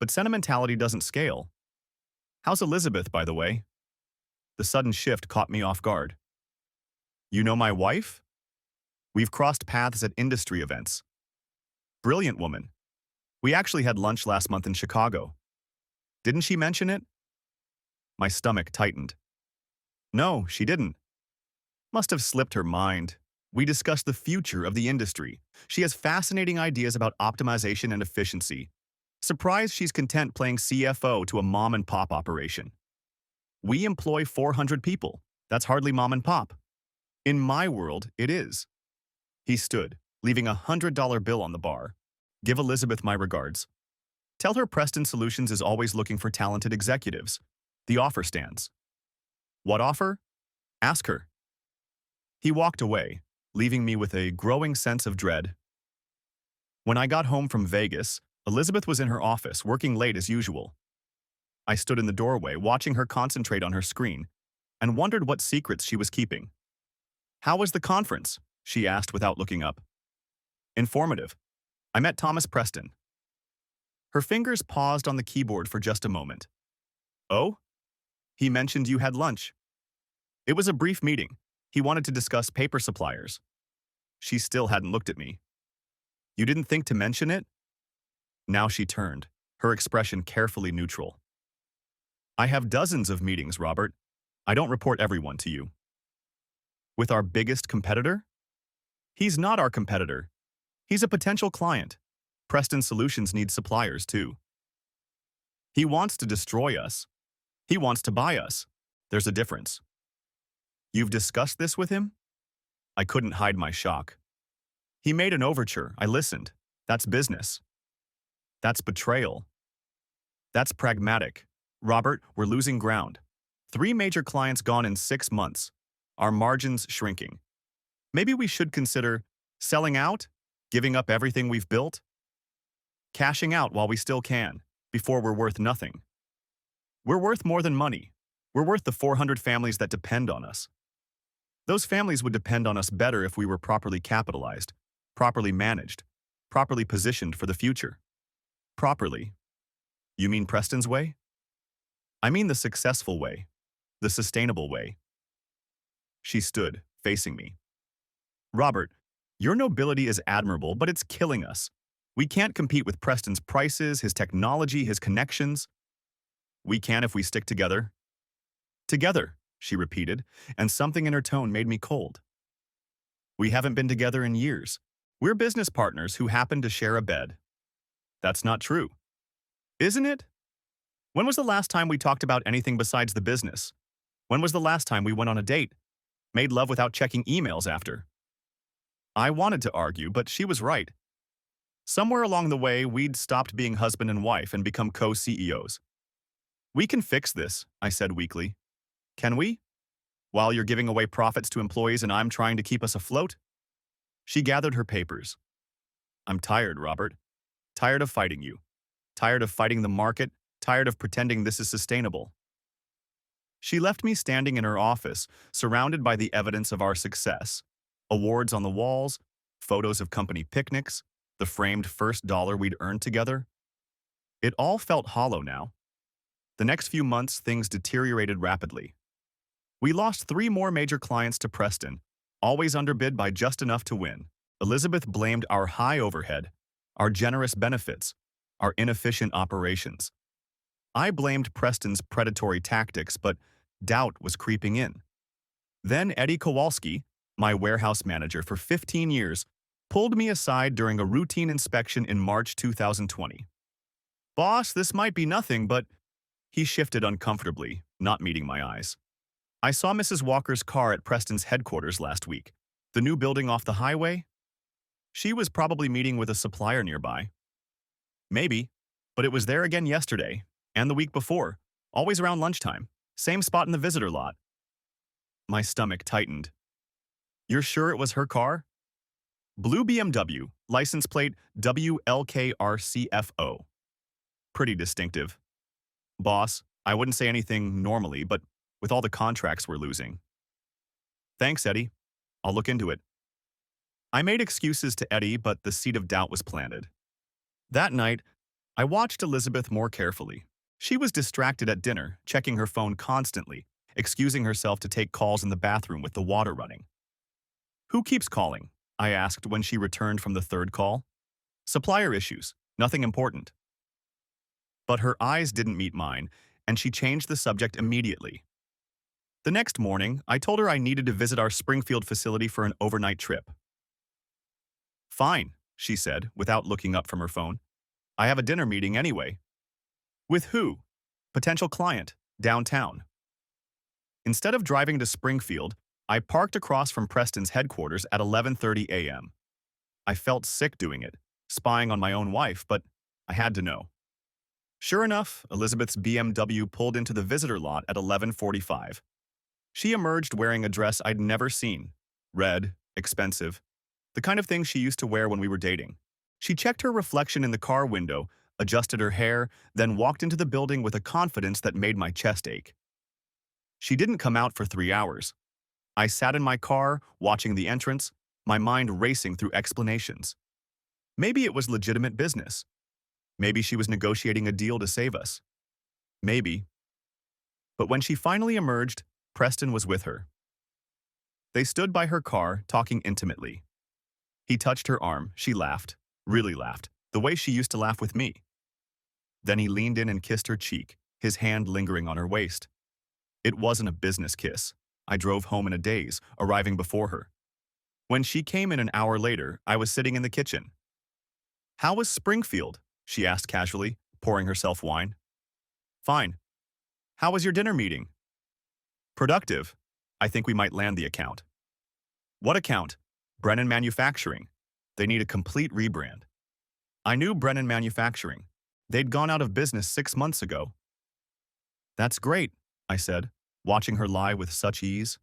but sentimentality doesn't scale. How's Elizabeth, by the way? The sudden shift caught me off guard. You know my wife? We've crossed paths at industry events. Brilliant woman. We actually had lunch last month in Chicago. Didn't she mention it? My stomach tightened. No, she didn't. Must have slipped her mind. We discussed the future of the industry. She has fascinating ideas about optimization and efficiency. Surprised she's content playing CFO to a mom-and-pop operation. We employ 400 people. That's hardly mom-and-pop. In my world, it is. He stood, leaving a $100 bill on the bar. Give Elizabeth my regards. Tell her Preston Solutions is always looking for talented executives. The offer stands. What offer? Ask her. He walked away, leaving me with a growing sense of dread. When I got home from Vegas, Elizabeth was in her office, working late as usual. I stood in the doorway, watching her concentrate on her screen, and wondered what secrets she was keeping. How was the conference? She asked without looking up. Informative. I met Thomas Preston. Her fingers paused on the keyboard for just a moment. Oh? He mentioned you had lunch. It was a brief meeting. He wanted to discuss paper suppliers. She still hadn't looked at me. You didn't think to mention it? Now she turned, her expression carefully neutral. I have dozens of meetings, Robert. I don't report everyone to you. With our biggest competitor? He's not our competitor. He's a potential client. Preston Solutions needs suppliers, too. He wants to destroy us. He wants to buy us. There's a difference. You've discussed this with him? I couldn't hide my shock. He made an overture. I listened. That's business. That's betrayal. That's pragmatic. Robert, we're losing ground. 3 major clients gone in 6 months. Our margins shrinking. Maybe we should consider selling out, giving up everything we've built, cashing out while we still can, before we're worth nothing. We're worth more than money. We're worth the 400 families that depend on us. Those families would depend on us better if we were properly capitalized, properly managed, properly positioned for the future. Properly. You mean Preston's way? I mean the successful way, the sustainable way. She stood, facing me. Robert, your nobility is admirable, but it's killing us. We can't compete with Preston's prices, his technology, his connections. We can if we stick together. Together, she repeated, and something in her tone made me cold. We haven't been together in years. We're business partners who happen to share a bed. That's not true. Isn't it? When was the last time we talked about anything besides the business? When was the last time we went on a date? Made love without checking emails after? I wanted to argue, but she was right. Somewhere along the way, we'd stopped being husband and wife and become co-CEOs. We can fix this, I said weakly. Can we? While you're giving away profits to employees and I'm trying to keep us afloat? She gathered her papers. I'm tired, Robert. Tired of fighting you. Tired of fighting the market. Tired of pretending this is sustainable. She left me standing in her office, surrounded by the evidence of our success. Awards on the walls, photos of company picnics, the framed first dollar we'd earned together. It all felt hollow now. The next few months, things deteriorated rapidly. We lost 3 more major clients to Preston, always underbid by just enough to win. Elizabeth blamed our high overhead, our generous benefits, our inefficient operations. I blamed Preston's predatory tactics, but doubt was creeping in. Then Eddie Kowalski, my warehouse manager for 15 years, pulled me aside during a routine inspection in March 2020. Boss, this might be nothing, but he shifted uncomfortably, not meeting my eyes. I saw Mrs. Walker's car at Preston's headquarters last week. The new building off the highway? She was probably meeting with a supplier nearby. Maybe, but it was there again yesterday, and the week before, always around lunchtime. Same spot in the visitor lot. My stomach tightened. You're sure it was her car? Blue BMW, license plate WLKRCFO. Pretty distinctive. Boss, I wouldn't say anything normally, but with all the contracts we're losing. Thanks, Eddie. I'll look into it. I made excuses to Eddie, but the seed of doubt was planted. That night, I watched Elizabeth more carefully. She was distracted at dinner, checking her phone constantly, excusing herself to take calls in the bathroom with the water running. Who keeps calling? I asked when she returned from the third call. Supplier issues, nothing important. But her eyes didn't meet mine, and she changed the subject immediately. The next morning, I told her I needed to visit our Springfield facility for an overnight trip. Fine, she said, without looking up from her phone. I have a dinner meeting anyway. With who? Potential client, downtown. Instead of driving to Springfield, I parked across from Preston's headquarters at 11:30 a.m. I felt sick doing it, spying on my own wife, but I had to know. Sure enough, Elizabeth's BMW pulled into the visitor lot at 11:45. She emerged wearing a dress I'd never seen. Red, expensive, the kind of thing she used to wear when we were dating. She checked her reflection in the car window, adjusted her hair, then walked into the building with a confidence that made my chest ache. She didn't come out for 3 hours. I sat in my car, watching the entrance, my mind racing through explanations. Maybe it was legitimate business. Maybe she was negotiating a deal to save us. Maybe. But when she finally emerged, Preston was with her. They stood by her car, talking intimately. He touched her arm. She laughed, really laughed, the way she used to laugh with me. Then he leaned in and kissed her cheek, his hand lingering on her waist. It wasn't a business kiss. I drove home in a daze, arriving before her. When she came in an hour later, I was sitting in the kitchen. How was Springfield? She asked casually, pouring herself wine. Fine. How was your dinner meeting? Productive. I think we might land the account. What account? Brennan Manufacturing. They need a complete rebrand. I knew Brennan Manufacturing. They'd gone out of business 6 months ago. That's great, I said, watching her lie with such ease.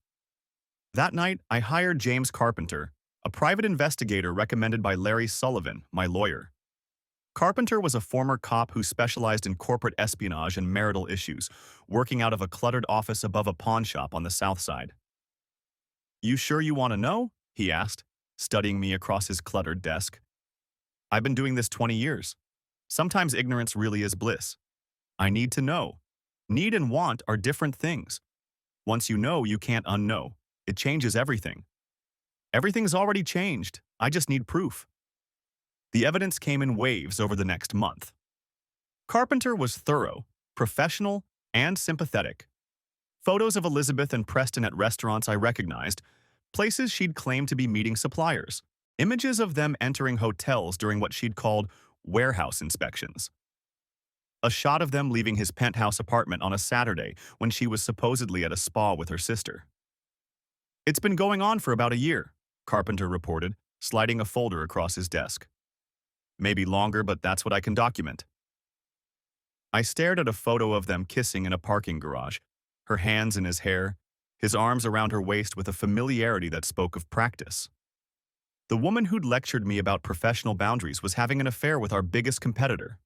That night, I hired James Carpenter, a private investigator recommended by Larry Sullivan, my lawyer. Carpenter was a former cop who specialized in corporate espionage and marital issues, working out of a cluttered office above a pawn shop on the south side. You sure you want to know? He asked, studying me across his cluttered desk. I've been doing this 20 years. Sometimes ignorance really is bliss. I need to know. Need and want are different things. Once you know, you can't unknow. It changes everything. Everything's already changed. I just need proof. The evidence came in waves over the next month. Carpenter was thorough, professional, and sympathetic. Photos of Elizabeth and Preston at restaurants I recognized, places she'd claimed to be meeting suppliers, images of them entering hotels during what she'd called warehouse inspections. A shot of them leaving his penthouse apartment on a Saturday when she was supposedly at a spa with her sister. It's been going on for about a year, Carpenter reported, sliding a folder across his desk. Maybe longer, but that's what I can document. I stared at a photo of them kissing in a parking garage, her hands in his hair, his arms around her waist with a familiarity that spoke of practice. The woman who'd lectured me about professional boundaries was having an affair with our biggest competitor.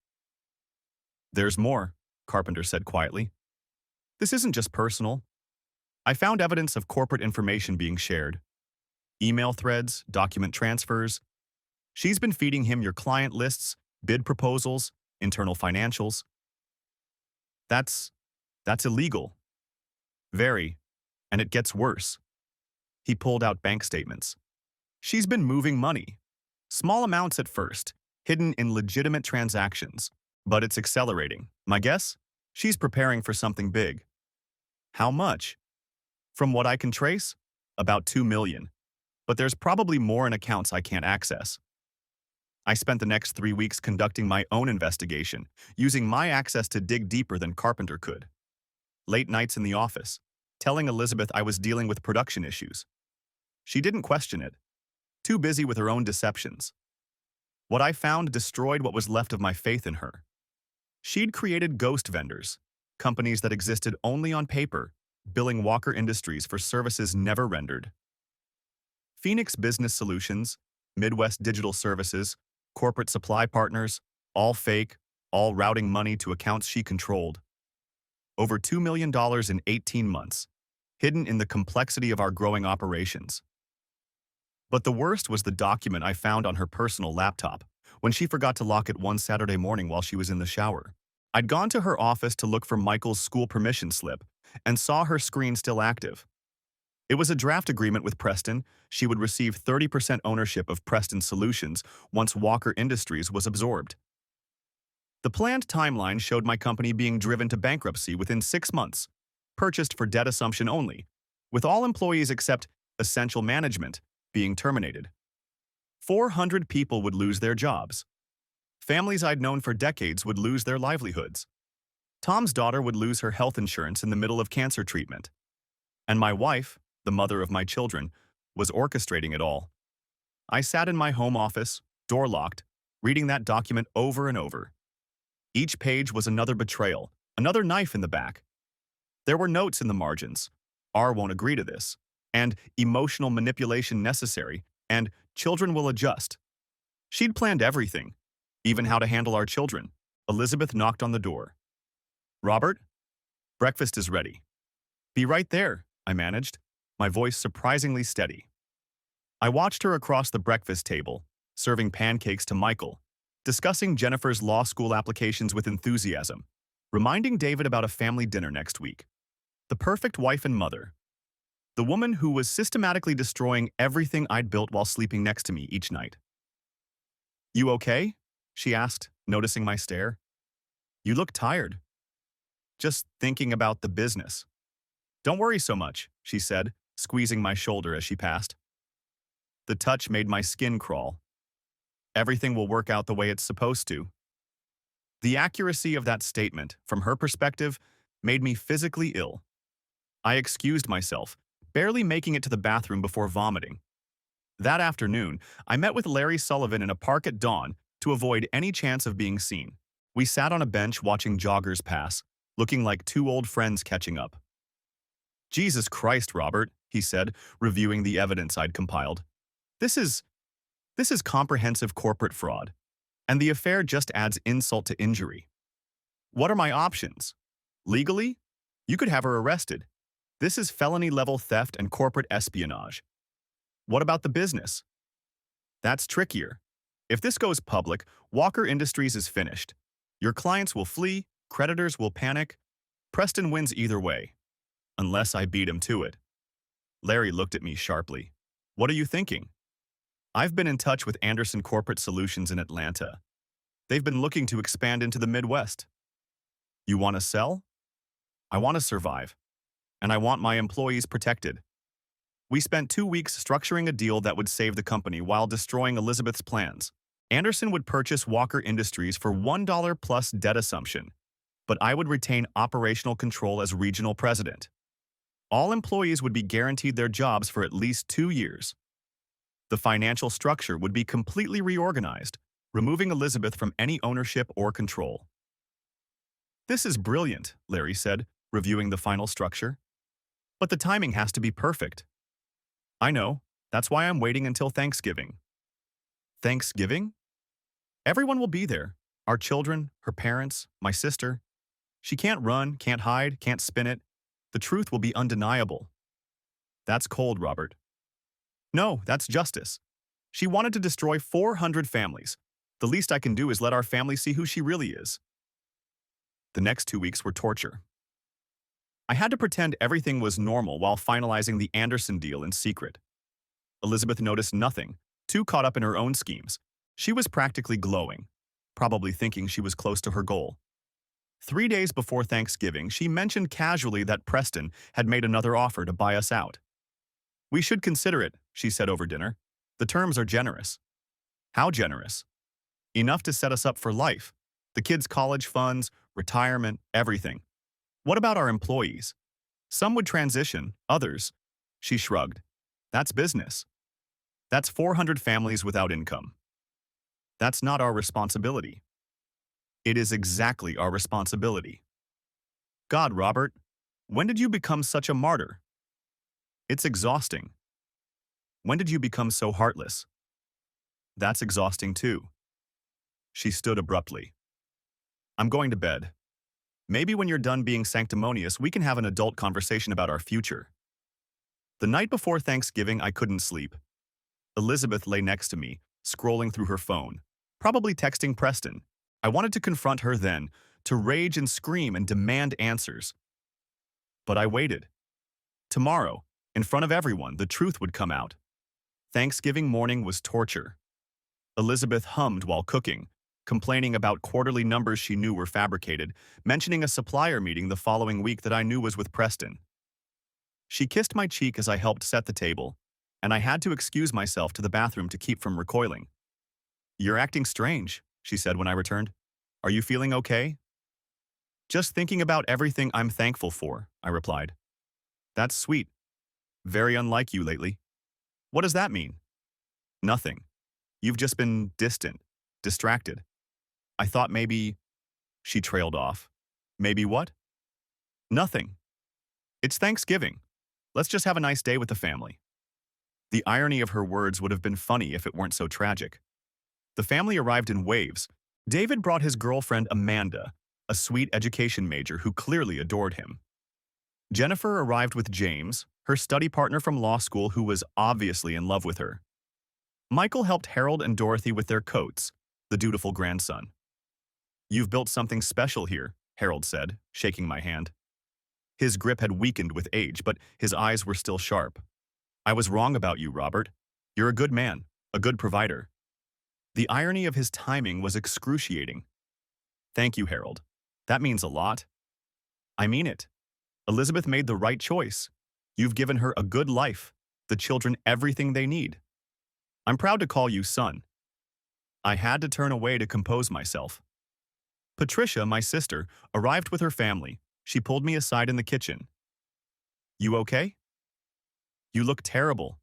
There's more, Carpenter said quietly. This isn't just personal. I found evidence of corporate information being shared. Email threads, document transfers. She's been feeding him your client lists, bid proposals, internal financials. That's illegal. Very. And it gets worse. He pulled out bank statements. She's been moving money. Small amounts at first, hidden in legitimate transactions. But it's accelerating. My guess? She's preparing for something big. How much? From what I can trace, about $2 million. But there's probably more in accounts I can't access. I spent the next 3 weeks conducting my own investigation, using my access to dig deeper than Carpenter could. Late nights in the office, telling Elizabeth I was dealing with production issues. She didn't question it. too busy with her own deceptions. What I found destroyed what was left of my faith in her. She'd created ghost vendors, companies that existed only on paper, billing Walker Industries for services never rendered. Phoenix Business Solutions, Midwest Digital Services, corporate supply partners, all fake, all routing money to accounts she controlled. Over $2 million in 18 months, hidden in the complexity of our growing operations. But the worst was the document I found on her personal laptop when she forgot to lock it one Saturday morning while she was in the shower. I'd gone to her office to look for Michael's school permission slip and saw her screen still active. It was a draft agreement with Preston. She would receive 30% ownership of Preston Solutions once Walker Industries was absorbed. The planned timeline showed my company being driven to bankruptcy within 6 months, purchased for debt assumption only, with all employees except essential management being terminated. 400 people would lose their jobs. Families I'd known for decades would lose their livelihoods. Tom's daughter would lose her health insurance in the middle of cancer treatment. And my wife, the mother of my children, was orchestrating it all. I sat in my home office, door locked, reading that document over and over. Each page was another betrayal, another knife in the back. There were notes in the margins. R won't agree to this. And emotional manipulation necessary, and children will adjust. She'd planned everything, even how to handle our children. Elizabeth knocked on the door. "Robert, breakfast is ready." "Be right there," I managed, my voice surprisingly steady. I watched her across the breakfast table, serving pancakes to Michael, discussing Jennifer's law school applications with enthusiasm, reminding David about a family dinner next week. The perfect wife and mother. The woman who was systematically destroying everything I'd built while sleeping next to me each night. "You okay?" she asked, noticing my stare. "You look tired." "Just thinking about the business." "Don't worry so much," she said, squeezing my shoulder as she passed. The touch made my skin crawl. Everything will work out the way it's supposed to. The accuracy of that statement, from her perspective, made me physically ill. I excused myself, barely making it to the bathroom before vomiting. That afternoon, I met with Larry Sullivan in a park at dawn to avoid any chance of being seen. We sat on a bench watching joggers pass, looking like two old friends catching up. "Jesus Christ, Robert," he said, reviewing the evidence I'd compiled. This is comprehensive corporate fraud, and the affair just adds insult to injury. What are my options? Legally, you could have her arrested. This is felony-level theft and corporate espionage. What about the business? That's trickier. If this goes public, Walker Industries is finished. Your clients will flee, creditors will panic. Preston wins either way. Unless I beat him to it. Larry looked at me sharply. "What are you thinking?" "I've been in touch with Anderson Corporate Solutions in Atlanta. They've been looking to expand into the Midwest." "You want to sell?" "I want to survive. And I want my employees protected." We spent 2 weeks structuring a deal that would save the company while destroying Elizabeth's plans. Anderson would purchase Walker Industries for $1 plus debt assumption, but I would retain operational control as regional president. All employees would be guaranteed their jobs for at least 2 years. The financial structure would be completely reorganized, removing Elizabeth from any ownership or control. "This is brilliant," Larry said, reviewing the final structure. "But the timing has to be perfect." "I know. That's why I'm waiting until Thanksgiving." "Thanksgiving?" "Everyone will be there. Our children, her parents, my sister. She can't run, can't hide, can't spin it. The truth will be undeniable." "That's cold, Robert." "No, that's justice. She wanted to destroy 400 families. The least I can do is let our family see who she really is." The next 2 weeks were torture. I had to pretend everything was normal while finalizing the Anderson deal in secret. Elizabeth noticed nothing, too caught up in her own schemes. She was practically glowing, probably thinking she was close to her goal. 3 days before Thanksgiving, she mentioned casually that Preston had made another offer to buy us out. "We should consider it," she said over dinner. "The terms are generous." "How generous?" "Enough to set us up for life. The kids' college funds, retirement, everything." "What about our employees?" "Some would transition, others." She shrugged. "That's business." That's 400 families without income. That's not our responsibility. It is exactly our responsibility. God, Robert, when did you become such a martyr? It's exhausting. When did you become so heartless? That's exhausting too. She stood abruptly. I'm going to bed. Maybe when you're done being sanctimonious, we can have an adult conversation about our future. The night before Thanksgiving, I couldn't sleep. Elizabeth lay next to me, scrolling through her phone, probably texting Preston. I wanted to confront her then, to rage and scream and demand answers. But I waited. Tomorrow, in front of everyone, the truth would come out. Thanksgiving morning was torture. Elizabeth hummed while cooking, complaining about quarterly numbers she knew were fabricated, mentioning a supplier meeting the following week that I knew was with Preston. She kissed my cheek as I helped set the table, and I had to excuse myself to the bathroom to keep from recoiling. You're acting strange, she said when I returned. Are you feeling okay? Just thinking about everything I'm thankful for, I replied. That's sweet. Very unlike you lately. What does that mean? Nothing. You've just been distant, distracted. I thought maybe... She trailed off. Maybe what? Nothing. It's Thanksgiving. Let's just have a nice day with the family. The irony of her words would have been funny if it weren't so tragic. The family arrived in waves. David brought his girlfriend Amanda, a sweet education major who clearly adored him. Jennifer arrived with James, her study partner from law school who was obviously in love with her. Michael helped Harold and Dorothy with their coats, the dutiful grandson. You've built something special here, Harold said, shaking my hand. His grip had weakened with age, but his eyes were still sharp. I was wrong about you, Robert. You're a good man, a good provider. The irony of his timing was excruciating. Thank you, Harold. That means a lot. I mean it. Elizabeth made the right choice. You've given her a good life, the children everything they need. I'm proud to call you son. I had to turn away to compose myself. Patricia, my sister, arrived with her family. She pulled me aside in the kitchen. You okay? You look terrible.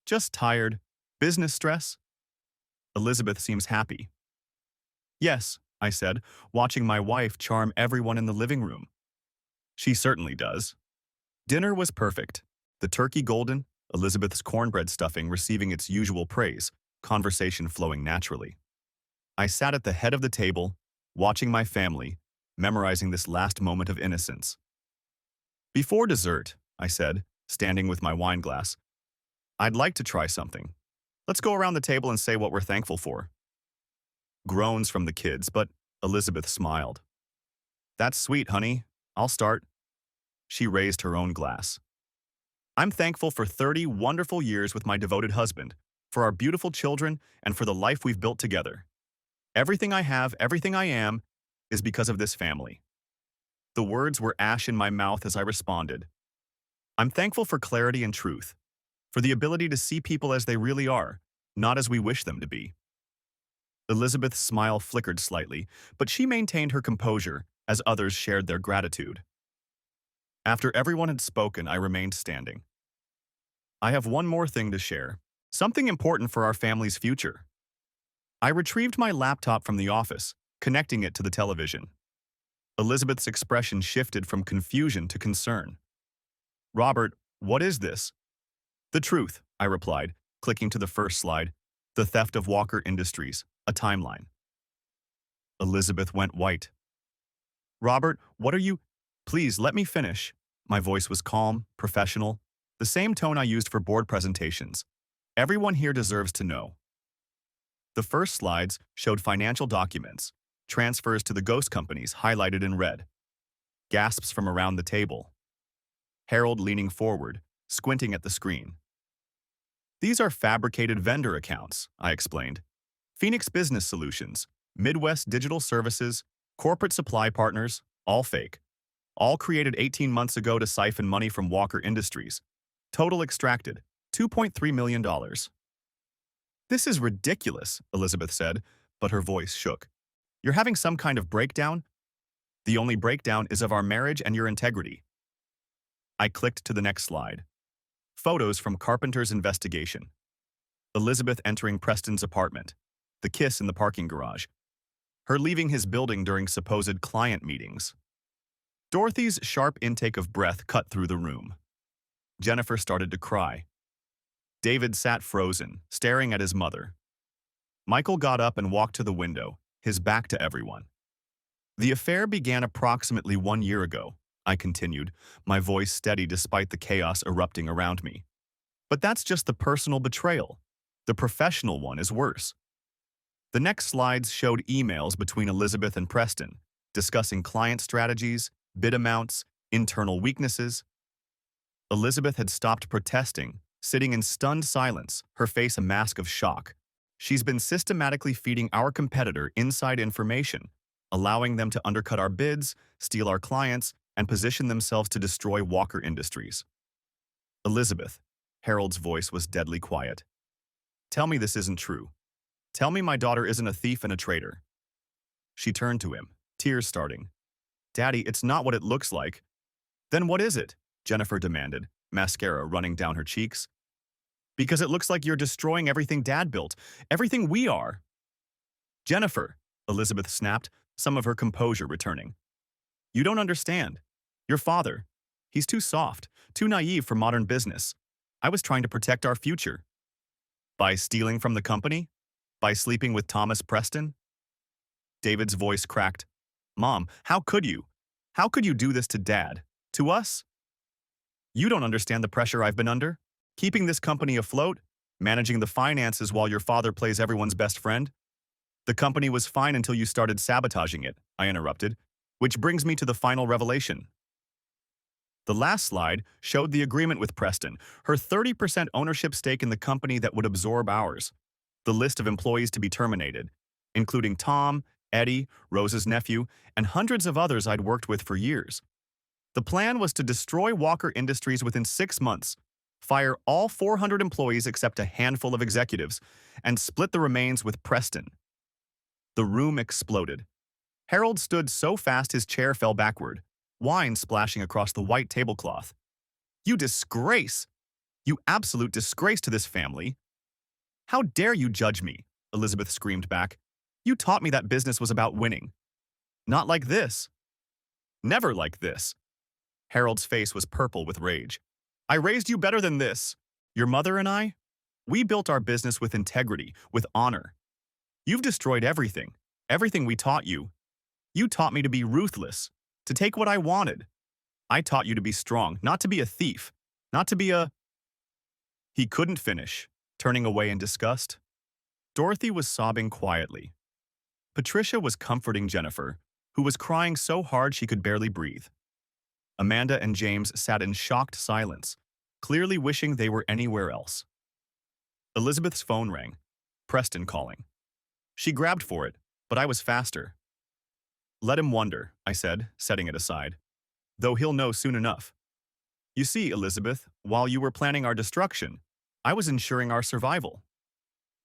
Just tired. Business stress? Elizabeth seems happy. Yes, I said, watching my wife charm everyone in the living room. She certainly does. Dinner was perfect. The turkey golden, Elizabeth's cornbread stuffing receiving its usual praise, conversation flowing naturally. I sat at the head of the table, watching my family, memorizing this last moment of innocence. Before dessert, I said, standing with my wine glass, I'd like to try something. Let's go around the table and say what we're thankful for. Groans from the kids, but Elizabeth smiled. That's sweet, honey. I'll start. She raised her own glass. I'm thankful for 30 wonderful years with my devoted husband, for our beautiful children, and for the life we've built together. Everything I have, everything I am, is because of this family. The words were ash in my mouth as I responded. I'm thankful for clarity and truth, for the ability to see people as they really are, not as we wish them to be. Elizabeth's smile flickered slightly, but she maintained her composure as others shared their gratitude. After everyone had spoken, I remained standing. I have one more thing to share, something important for our family's future. I retrieved my laptop from the office, connecting it to the television. Elizabeth's expression shifted from confusion to concern. Robert, what is this? The truth, I replied, clicking to the first slide, the theft of Walker Industries, a timeline. Elizabeth went white. Robert, what are you? Please, let me finish. My voice was calm, professional, the same tone I used for board presentations. Everyone here deserves to know. The first slides showed financial documents, transfers to the ghost companies highlighted in red. Gasps from around the table. Harold leaning forward, squinting at the screen. These are fabricated vendor accounts, I explained. Phoenix Business Solutions, Midwest Digital Services, corporate supply partners, all fake. All created 18 months ago to siphon money from Walker Industries. Total extracted, $2.3 million. This is ridiculous, Elizabeth said, but her voice shook. You're having some kind of breakdown? The only breakdown is of our marriage and your integrity. I clicked to the next slide. Photos from Carpenter's investigation. Elizabeth entering Preston's apartment, the kiss in the parking garage, her leaving his building during supposed client meetings. Dorothy's sharp intake of breath cut through the room. Jennifer started to cry. David sat frozen, staring at his mother. Michael got up and walked to the window, his back to everyone. The affair began approximately 1 year ago, I continued, my voice steady despite the chaos erupting around me. But that's just the personal betrayal. The professional one is worse. The next slides showed emails between Elizabeth and Preston, discussing client strategies, bid amounts, internal weaknesses. Elizabeth had stopped protesting, sitting in stunned silence, her face a mask of shock. She's been systematically feeding our competitor inside information, allowing them to undercut our bids, steal our clients, and position themselves to destroy Walker Industries. Elizabeth, Harold's voice was deadly quiet. Tell me this isn't true. Tell me my daughter isn't a thief and a traitor. She turned to him, tears starting. Daddy, it's not what it looks like. Then what is it? Jennifer demanded, mascara running down her cheeks. Because it looks like you're destroying everything Dad built, everything we are. Jennifer, Elizabeth snapped, some of her composure returning. You don't understand. Your father, he's too soft, too naive for modern business. I was trying to protect our future. By stealing from the company? By sleeping with Thomas Preston? David's voice cracked. Mom, how could you? How could you do this to Dad? To us? You don't understand the pressure I've been under? Keeping this company afloat? Managing the finances while your father plays everyone's best friend? The company was fine until you started sabotaging it, I interrupted, which brings me to the final revelation. The last slide showed the agreement with Preston, her 30% ownership stake in the company that would absorb ours, the list of employees to be terminated, including Tom, Eddie, Rose's nephew, and hundreds of others I'd worked with for years. The plan was to destroy Walker Industries within 6 months, fire all 400 employees except a handful of executives, and split the remains with Preston. The room exploded. Harold stood so fast his chair fell backward, wine splashing across the white tablecloth. You disgrace! You absolute disgrace to this family! How dare you judge me? Elizabeth screamed back. You taught me that business was about winning. Not like this. Never like this. Harold's face was purple with rage. I raised you better than this. Your mother and I? We built our business with integrity, with honor. You've destroyed everything. Everything we taught you. You taught me to be ruthless, to take what I wanted. I taught you to be strong, not to be a thief, not to be a... He couldn't finish, turning away in disgust. Dorothy was sobbing quietly. Patricia was comforting Jennifer, who was crying so hard she could barely breathe. Amanda and James sat in shocked silence, clearly wishing they were anywhere else. Elizabeth's phone rang, Preston calling. She grabbed for it, but I was faster. Let him wonder, I said, setting it aside. Though he'll know soon enough. You see, Elizabeth, while you were planning our destruction, I was ensuring our survival.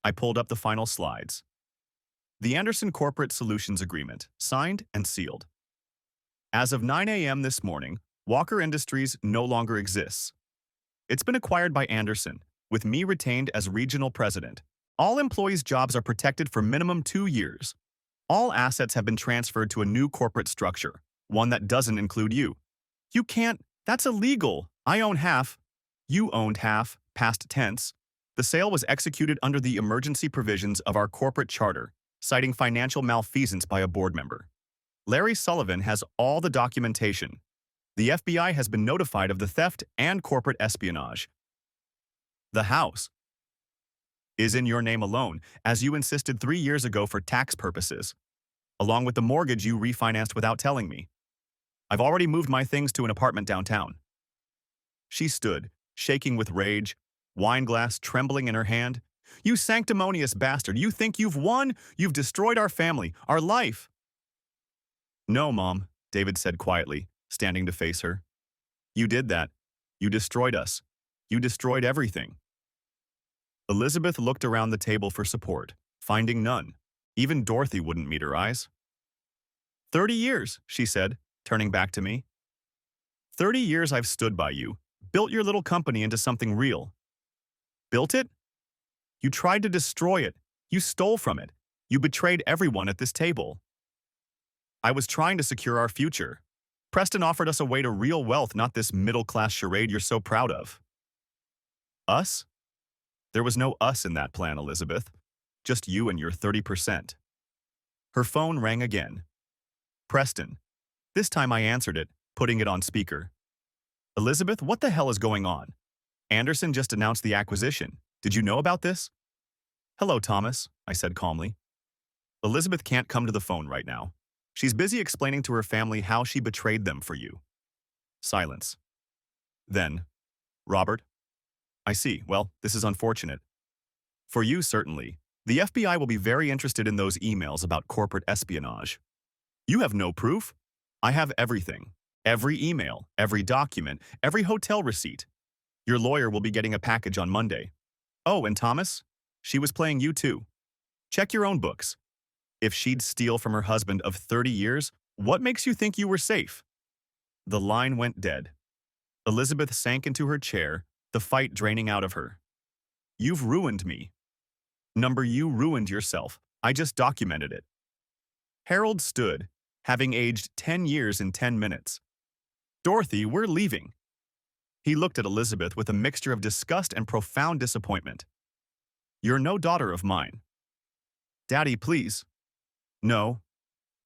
I pulled up the final slides. The Anderson Corporate Solutions Agreement, signed and sealed. As of 9 a.m. this morning, Walker Industries no longer exists. It's been acquired by Anderson, with me retained as regional president. All employees' jobs are protected for minimum 2 years. All assets have been transferred to a new corporate structure, one that doesn't include you. You can't, that's illegal. I own half. You owned half, past tense. The sale was executed under the emergency provisions of our corporate charter, citing financial malfeasance by a board member. Larry Sullivan has all the documentation. The FBI has been notified of the theft and corporate espionage. The house is in your name alone, as you insisted 3 years ago for tax purposes, along with the mortgage you refinanced without telling me. I've already moved my things to an apartment downtown. She stood, shaking with rage, wine glass trembling in her hand. You sanctimonious bastard, you think you've won? You've destroyed our family, our life. No, Mom, David said quietly, standing to face her. You did that. You destroyed us. You destroyed everything. Elizabeth looked around the table for support, finding none. Even Dorothy wouldn't meet her eyes. 30 years, she said, turning back to me. 30 years I've stood by you, built your little company into something real. Built it? You tried to destroy it. You stole from it. You betrayed everyone at this table. I was trying to secure our future. Preston offered us a way to real wealth, not this middle-class charade you're so proud of. Us? There was no us in that plan, Elizabeth. Just you and your 30%. Her phone rang again. Preston. This time I answered it, putting it on speaker. Elizabeth, what the hell is going on? Anderson just announced the acquisition. Did you know about this? Hello, Thomas, I said calmly. Elizabeth can't come to the phone right now. She's busy explaining to her family how she betrayed them for you. Silence. Then, Robert? I see. Well, this is unfortunate. For you, certainly. The FBI will be very interested in those emails about corporate espionage. You have no proof? I have everything. Every email, every document, every hotel receipt. Your lawyer will be getting a package on Monday. Oh, and Thomas? She was playing you too. Check your own books. If she'd steal from her husband of 30 years, what makes you think you were safe? The line went dead. Elizabeth sank into her chair, the fight draining out of her. You've ruined me. You ruined yourself. I just documented it. Harold stood, having aged 10 years in 10 minutes. Dorothy, we're leaving. He looked at Elizabeth with a mixture of disgust and profound disappointment. You're no daughter of mine. Daddy, please. No.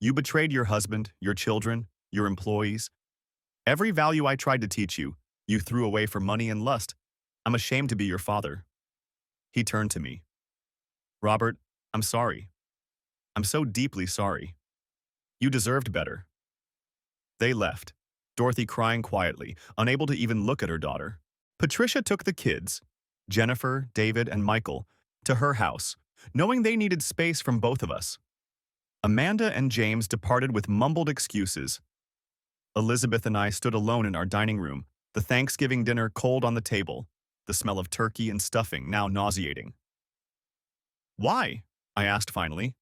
You betrayed your husband, your children, your employees. Every value I tried to teach you, you threw away for money and lust. I'm ashamed to be your father. He turned to me. Robert, I'm sorry. I'm so deeply sorry. You deserved better. They left, Dorothy crying quietly, unable to even look at her daughter. Patricia took the kids, Jennifer, David, and Michael, to her house, knowing they needed space from both of us. Amanda and James departed with mumbled excuses. Elizabeth and I stood alone in our dining room, the Thanksgiving dinner cold on the table, the smell of turkey and stuffing now nauseating. Why? I asked finally.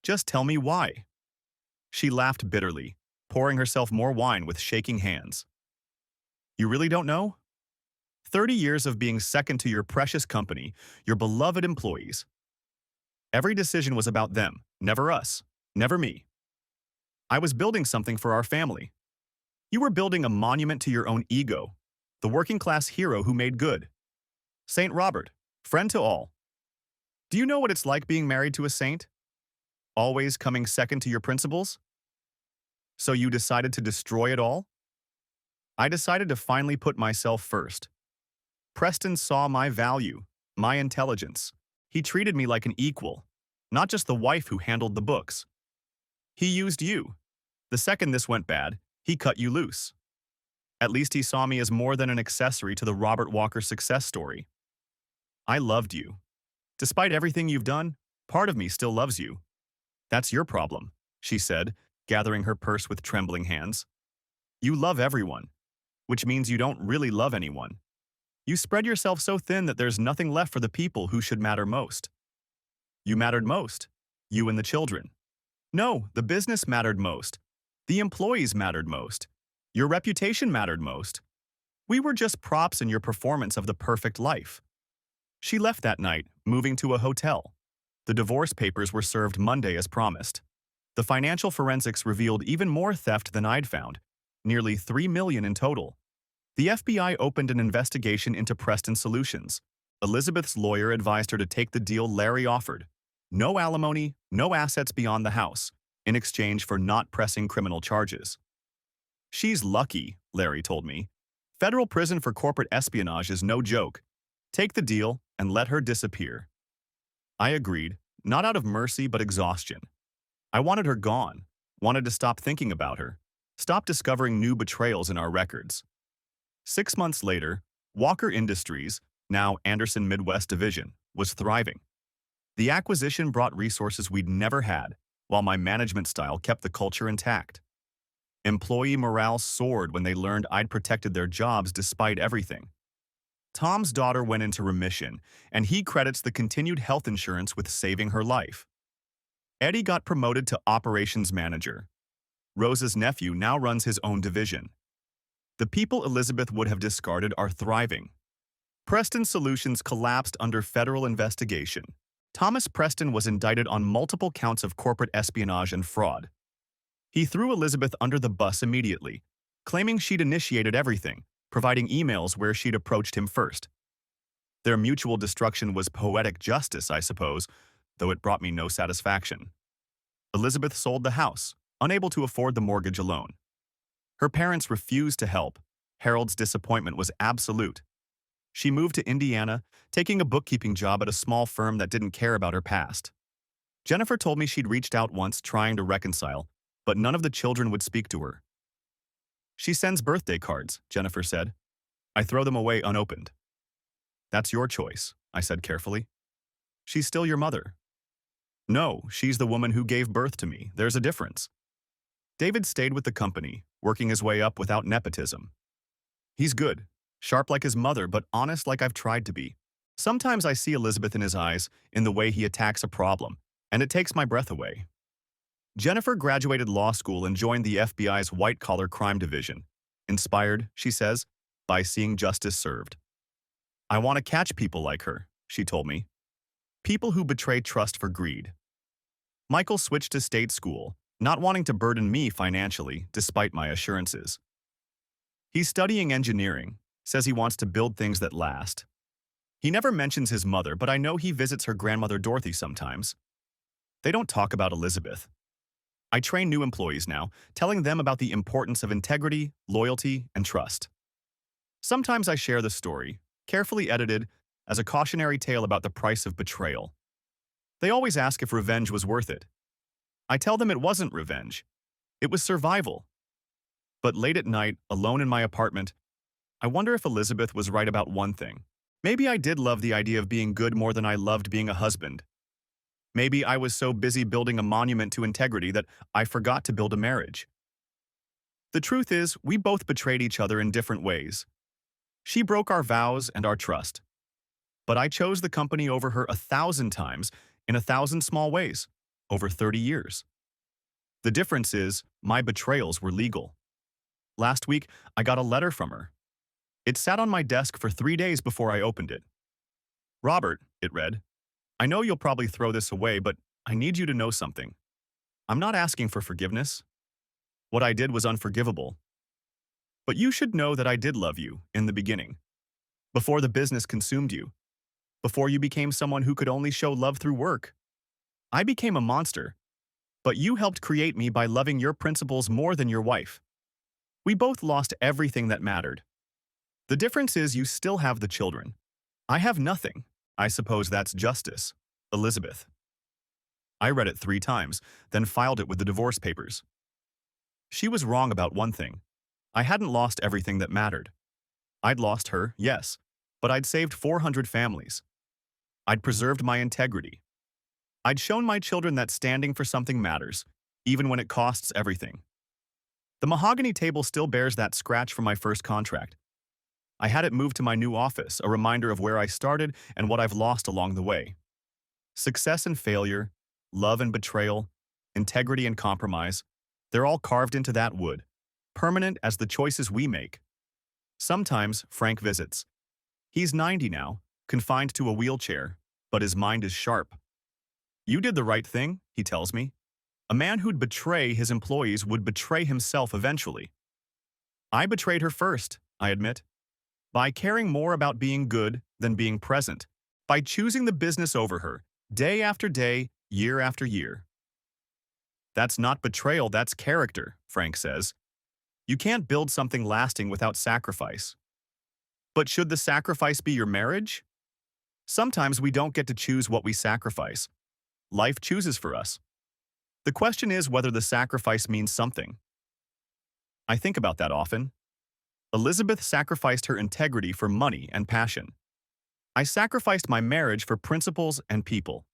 Just tell me why. She laughed bitterly, pouring herself more wine with shaking hands. You really don't know? 30 years of being second to your precious company, your beloved employees. Every decision was about them, never us, never me. I was building something for our family. You were building a monument to your own ego, the working-class hero who made good. Saint Robert, friend to all. Do you know what it's like being married to a saint? Always coming second to your principles? So you decided to destroy it all? I decided to finally put myself first. Preston saw my value, my intelligence. He treated me like an equal, not just the wife who handled the books. He used you. The second this went bad, he cut you loose. At least he saw me as more than an accessory to the Robert Walker success story. I loved you. Despite everything you've done, part of me still loves you. That's your problem, she said, gathering her purse with trembling hands. You love everyone, which means you don't really love anyone. You spread yourself so thin that there's nothing left for the people who should matter most. You mattered most, you and the children. No, the business mattered most. The employees mattered most. Your reputation mattered most. We were just props in your performance of the perfect life. She left that night, moving to a hotel. The divorce papers were served Monday as promised. The financial forensics revealed even more theft than I'd found, nearly $3 million in total. The FBI opened an investigation into Preston Solutions. Elizabeth's lawyer advised her to take the deal Larry offered. No alimony, no assets beyond the house, in exchange for not pressing criminal charges. She's lucky, Larry told me. Federal prison for corporate espionage is no joke. Take the deal and let her disappear. I agreed, not out of mercy but exhaustion. I wanted her gone, wanted to stop thinking about her, stop discovering new betrayals in our records. 6 months later, Walker Industries, now Anderson Midwest Division, was thriving. The acquisition brought resources we'd never had, while my management style kept the culture intact. Employee morale soared when they learned I'd protected their jobs despite everything. Tom's daughter went into remission, and he credits the continued health insurance with saving her life. Eddie got promoted to operations manager. Rose's nephew now runs his own division. The people Elizabeth would have discarded are thriving. Preston Solutions collapsed under federal investigation. Thomas Preston was indicted on multiple counts of corporate espionage and fraud. He threw Elizabeth under the bus immediately, claiming she'd initiated everything, providing emails where she'd approached him first. Their mutual destruction was poetic justice, I suppose, though it brought me no satisfaction. Elizabeth sold the house, unable to afford the mortgage alone. Her parents refused to help. Harold's disappointment was absolute. She moved to Indiana, taking a bookkeeping job at a small firm that didn't care about her past. Jennifer told me she'd reached out once trying to reconcile, but none of the children would speak to her. She sends birthday cards, Jennifer said. I throw them away unopened. That's your choice, I said carefully. She's still your mother. No, she's the woman who gave birth to me. There's a difference. David stayed with the company, working his way up without nepotism. He's good, sharp like his mother, but honest like I've tried to be. Sometimes I see Elizabeth in his eyes, in the way he attacks a problem, and it takes my breath away. Jennifer graduated law school and joined the FBI's white-collar crime division, inspired, she says, by seeing justice served. I want to catch people like her, she told me. People who betray trust for greed. Michael switched to state school, not wanting to burden me financially, despite my assurances. He's studying engineering, says he wants to build things that last. He never mentions his mother, but I know he visits her grandmother Dorothy sometimes. They don't talk about Elizabeth. I train new employees now, telling them about the importance of integrity, loyalty, and trust. Sometimes I share the story, carefully edited, as a cautionary tale about the price of betrayal. They always ask if revenge was worth it. I tell them it wasn't revenge. It was survival. But late at night, alone in my apartment, I wonder if Elizabeth was right about one thing. Maybe I did love the idea of being good more than I loved being a husband. Maybe I was so busy building a monument to integrity that I forgot to build a marriage. The truth is, we both betrayed each other in different ways. She broke our vows and our trust. But I chose the company over her 1,000 times in 1,000 small ways, over 30 years. The difference is, my betrayals were legal. Last week, I got a letter from her. It sat on my desk for 3 days before I opened it. Robert, it read, I know you'll probably throw this away, but I need you to know something. I'm not asking for forgiveness. What I did was unforgivable. But you should know that I did love you in the beginning, before the business consumed you, before you became someone who could only show love through work. I became a monster, but you helped create me by loving your principles more than your wife. We both lost everything that mattered. The difference is you still have the children. I have nothing. I suppose that's justice, Elizabeth. I read it 3 times, then filed it with the divorce papers. She was wrong about one thing. I hadn't lost everything that mattered. I'd lost her, yes, but I'd saved 400 families. I'd preserved my integrity. I'd shown my children that standing for something matters, even when it costs everything. The mahogany table still bears that scratch from my first contract. I had it moved to my new office, a reminder of where I started and what I've lost along the way. Success and failure, love and betrayal, integrity and compromise, they're all carved into that wood, permanent as the choices we make. Sometimes Frank visits. He's 90 now, confined to a wheelchair, but his mind is sharp. You did the right thing, he tells me. A man who'd betray his employees would betray himself eventually. I betrayed her first, I admit. By caring more about being good than being present, by choosing the business over her, day after day, year after year. That's not betrayal, that's character, Frank says. You can't build something lasting without sacrifice. But should the sacrifice be your marriage? Sometimes we don't get to choose what we sacrifice. Life chooses for us. The question is whether the sacrifice means something. I think about that often. Elizabeth sacrificed her integrity for money and passion. I sacrificed my marriage for principles and people.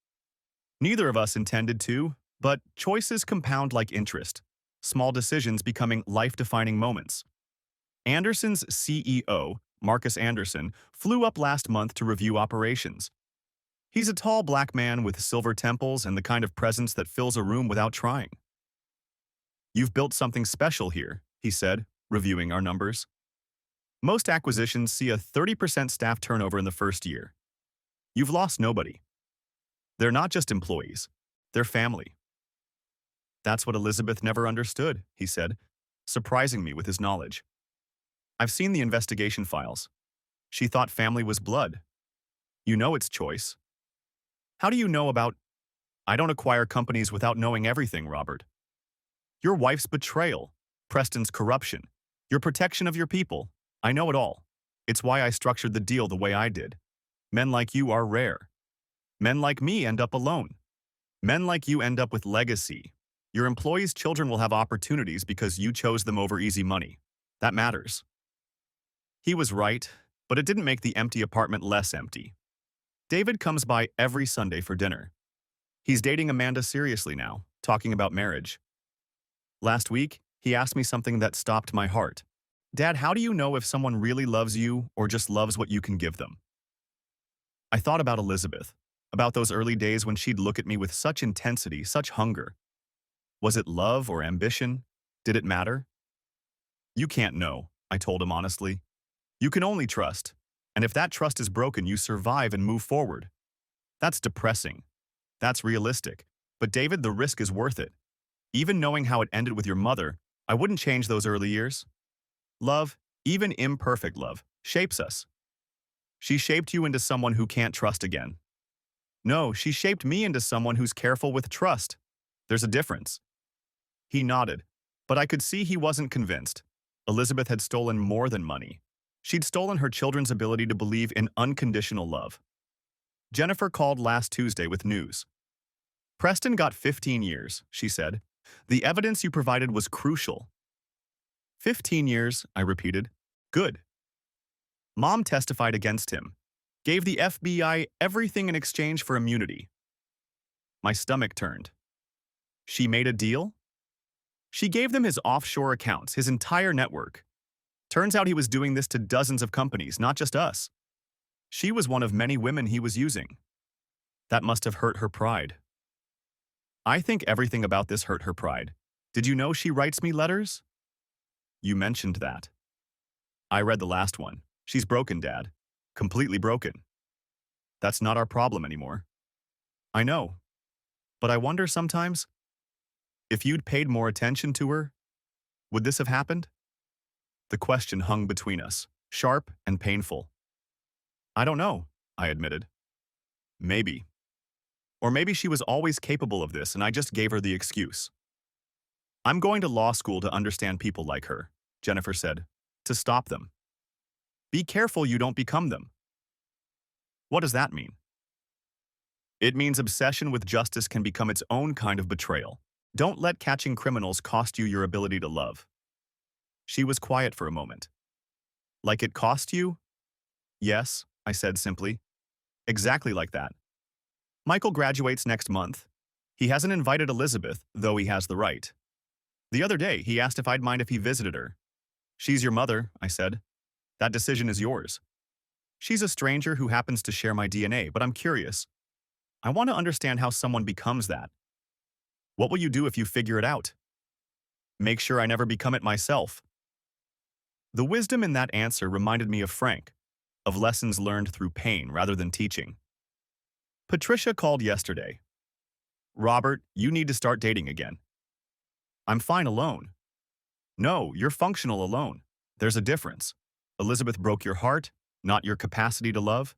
Neither of us intended to, but choices compound like interest, small decisions becoming life-defining moments. Anderson's CEO, Marcus Anderson, flew up last month to review operations. He's a tall black man with silver temples and the kind of presence that fills a room without trying. You've built something special here, he said, reviewing our numbers. Most acquisitions see a 30% staff turnover in the first year. You've lost nobody. They're not just employees, they're family. That's what Elizabeth never understood, he said, surprising me with his knowledge. I've seen the investigation files. She thought family was blood. You know it's choice. How do you know about... I don't acquire companies without knowing everything, Robert. Your wife's betrayal, Preston's corruption, your protection of your people. I know it all. It's why I structured the deal the way I did. Men like you are rare. Men like me end up alone. Men like you end up with legacy. Your employees' children will have opportunities because you chose them over easy money. That matters. He was right, but it didn't make the empty apartment less empty. David comes by every Sunday for dinner. He's dating Amanda seriously now, talking about marriage. Last week, he asked me something that stopped my heart. Dad, how do you know if someone really loves you or just loves what you can give them? I thought about Elizabeth, about those early days when she'd look at me with such intensity, such hunger. Was it love or ambition? Did it matter? You can't know, I told him honestly. You can only trust, and if that trust is broken, you survive and move forward. That's depressing. That's realistic. But David, the risk is worth it. Even knowing how it ended with your mother, I wouldn't change those early years. Love, even imperfect love, shapes us. She shaped you into someone who can't trust again. No, she shaped me into someone who's careful with trust. There's a difference. He nodded, but I could see he wasn't convinced. Elizabeth had stolen more than money. She'd stolen her children's ability to believe in unconditional love. Jennifer called last Tuesday with news. Preston got 15 years, she said. The evidence you provided was crucial. 15 years, I repeated. Good. Mom testified against him. Gave the FBI everything in exchange for immunity. My stomach turned. She made a deal? She gave them his offshore accounts, his entire network. Turns out he was doing this to dozens of companies, not just us. She was one of many women he was using. That must have hurt her pride. I think everything about this hurt her pride. Did you know she writes me letters? You mentioned that. I read the last one. She's broken, Dad. Completely broken. That's not our problem anymore. I know. But I wonder sometimes, if you'd paid more attention to her, would this have happened? The question hung between us, sharp and painful. I don't know, I admitted. Maybe. Or maybe she was always capable of this and I just gave her the excuse. I'm going to law school to understand people like her, Jennifer said, to stop them. Be careful you don't become them. What does that mean? It means obsession with justice can become its own kind of betrayal. Don't let catching criminals cost you your ability to love. She was quiet for a moment. Like it cost you? Yes, I said simply. Exactly like that. Michael graduates next month. He hasn't invited Elizabeth, though he has the right. The other day, he asked if I'd mind if he visited her. She's your mother, I said. That decision is yours. She's a stranger who happens to share my DNA, but I'm curious. I want to understand how someone becomes that. What will you do if you figure it out? Make sure I never become it myself. The wisdom in that answer reminded me of Frank, of lessons learned through pain rather than teaching. Patricia called yesterday. Robert, you need to start dating again. I'm fine alone. No, you're functional alone. There's a difference. Elizabeth broke your heart, not your capacity to love.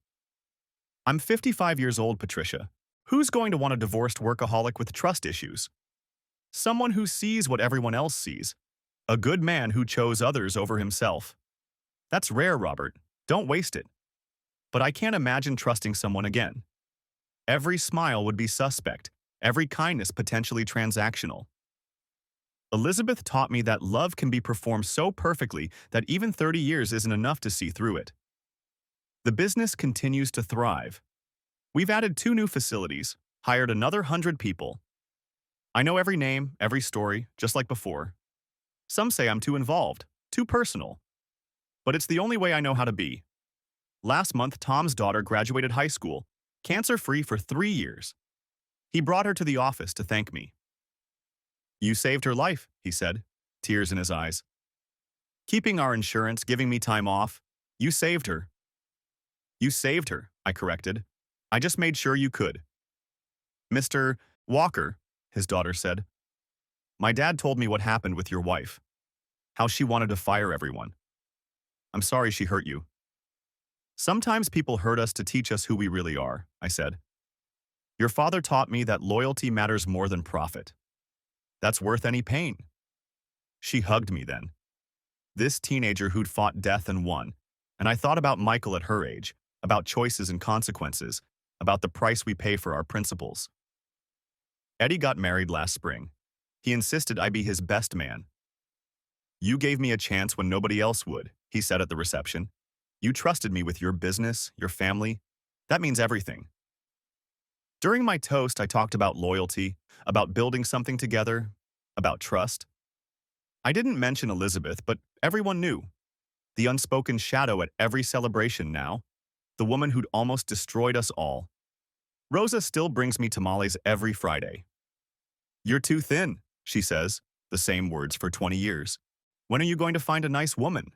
I'm 55 years old, Patricia. Who's going to want a divorced workaholic with trust issues? Someone who sees what everyone else sees. A good man who chose others over himself. That's rare, Robert. Don't waste it. But I can't imagine trusting someone again. Every smile would be suspect, every kindness potentially transactional. Elizabeth taught me that love can be performed so perfectly that even 30 years isn't enough to see through it. The business continues to thrive. We've added 2 new facilities, hired another 100 people. I know every name, every story, just like before. Some say I'm too involved, too personal. But it's the only way I know how to be. Last month, Tom's daughter graduated high school, cancer-free for 3 years. He brought her to the office to thank me. You saved her life, he said, tears in his eyes. Keeping our insurance, giving me time off. You saved her. You saved her, I corrected. I just made sure you could. Mr. Walker, his daughter said, my dad told me what happened with your wife. How she wanted to fire everyone. I'm sorry she hurt you. Sometimes people hurt us to teach us who we really are, I said. Your father taught me that loyalty matters more than profit. That's worth any pain. She hugged me then. This teenager who'd fought death and won, and I thought about Michael at her age, about choices and consequences, about the price we pay for our principles. Eddie got married last spring. He insisted I be his best man. You gave me a chance when nobody else would, he said at the reception. You trusted me with your business, your family. That means everything. During my toast, I talked about loyalty, about building something together, about trust. I didn't mention Elizabeth, but everyone knew. The unspoken shadow at every celebration now, the woman who'd almost destroyed us all. Rosa still brings me tamales every Friday. You're too thin, she says, the same words for 20 years. When are you going to find a nice woman?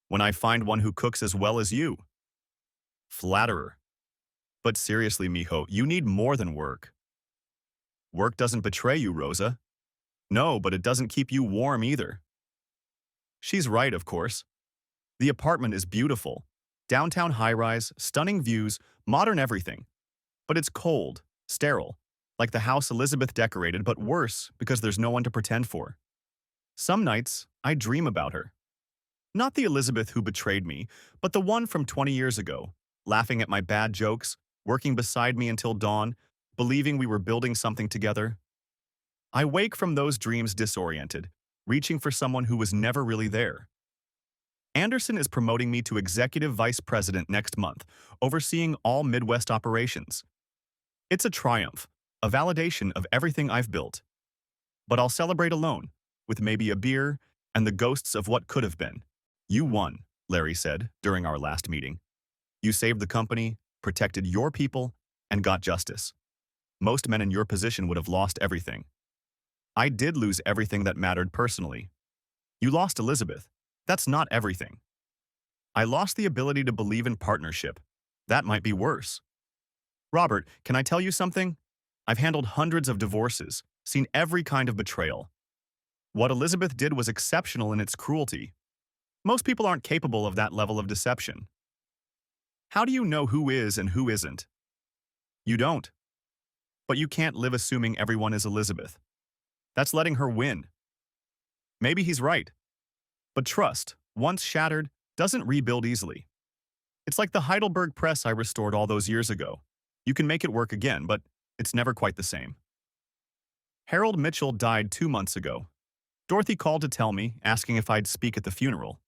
When I find one who cooks as well as you. Flatterer. But seriously, mijo, you need more than work. Work doesn't betray you, Rosa. No, but it doesn't keep you warm either. She's right, of course. The apartment is beautiful. Downtown high-rise, stunning views, modern everything. But it's cold, sterile, like the house Elizabeth decorated, but worse because there's no one to pretend for. Some nights, I dream about her. Not the Elizabeth who betrayed me, but the one from 20 years ago, laughing at my bad jokes, working beside me until dawn, believing we were building something together. I wake from those dreams disoriented, reaching for someone who was never really there. Anderson is promoting me to executive vice president next month, overseeing all Midwest operations. It's a triumph, a validation of everything I've built. But I'll celebrate alone, with maybe a beer and the ghosts of what could have been. You won, Larry said during our last meeting. You saved the company, protected your people, and got justice. Most men in your position would have lost everything. I did lose everything that mattered personally. You lost Elizabeth. That's not everything. I lost the ability to believe in partnership. That might be worse. Robert, can I tell you something? I've handled hundreds of divorces, seen every kind of betrayal. What Elizabeth did was exceptional in its cruelty. Most people aren't capable of that level of deception. How do you know who is and who isn't? You don't. But you can't live assuming everyone is Elizabeth. That's letting her win. Maybe he's right. But trust, once shattered, doesn't rebuild easily. It's like the Heidelberg press I restored all those years ago. You can make it work again, but it's never quite the same. Harold Mitchell died 2 months ago. Dorothy called to tell me, asking if I'd speak at the funeral.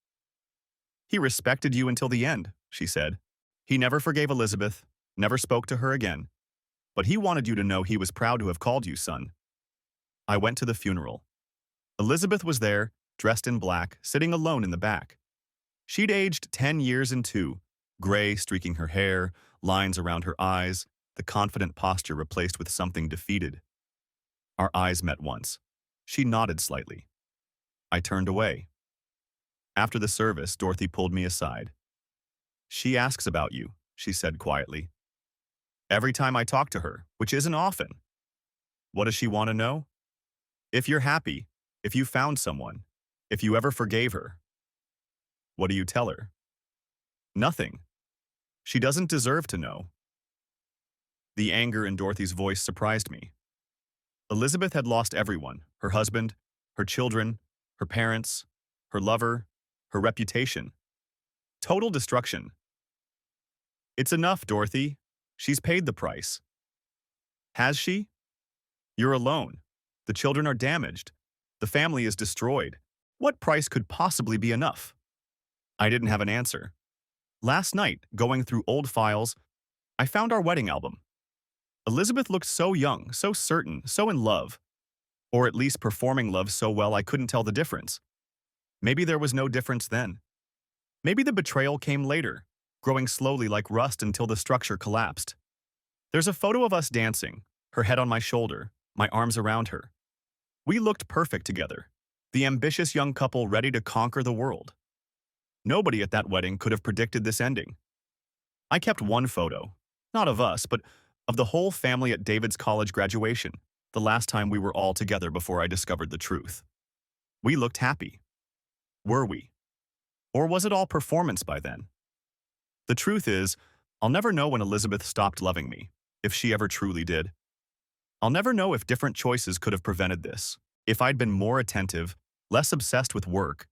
He respected you until the end, she said. He never forgave Elizabeth, never spoke to her again. But he wanted you to know he was proud to have called you son. I went to the funeral. Elizabeth was there, dressed in black, sitting alone in the back. She'd aged 10 years and 2, gray streaking her hair, lines around her eyes, the confident posture replaced with something defeated. Our eyes met once. She nodded slightly. I turned away. After the service, Dorothy pulled me aside. She asks about you, she said quietly. Every time I talk to her, which isn't often. What does she want to know? If you're happy, if you found someone, if you ever forgave her. What do you tell her? Nothing. She doesn't deserve to know. The anger in Dorothy's voice surprised me. Elizabeth had lost everyone, her husband, her children, her parents, her lover, her reputation. Total destruction. It's enough, Dorothy. She's paid the price. Has she? You're alone. The children are damaged. The family is destroyed. What price could possibly be enough? I didn't have an answer. Last night, going through old files, I found our wedding album. Elizabeth looked so young, so certain, so in love. Or at least performing love so well I couldn't tell the difference. Maybe there was no difference then. Maybe the betrayal came later, growing slowly like rust until the structure collapsed. There's a photo of us dancing, her head on my shoulder, my arms around her. We looked perfect together. The ambitious young couple ready to conquer the world. Nobody at that wedding could have predicted this ending. I kept one photo, not of us, but of the whole family at David's college graduation, the last time we were all together before I discovered the truth. We looked happy. Were we? Or was it all performance by then? The truth is, I'll never know when Elizabeth stopped loving me, if she ever truly did. I'll never know if different choices could have prevented this. If I'd been more attentive, less obsessed with work,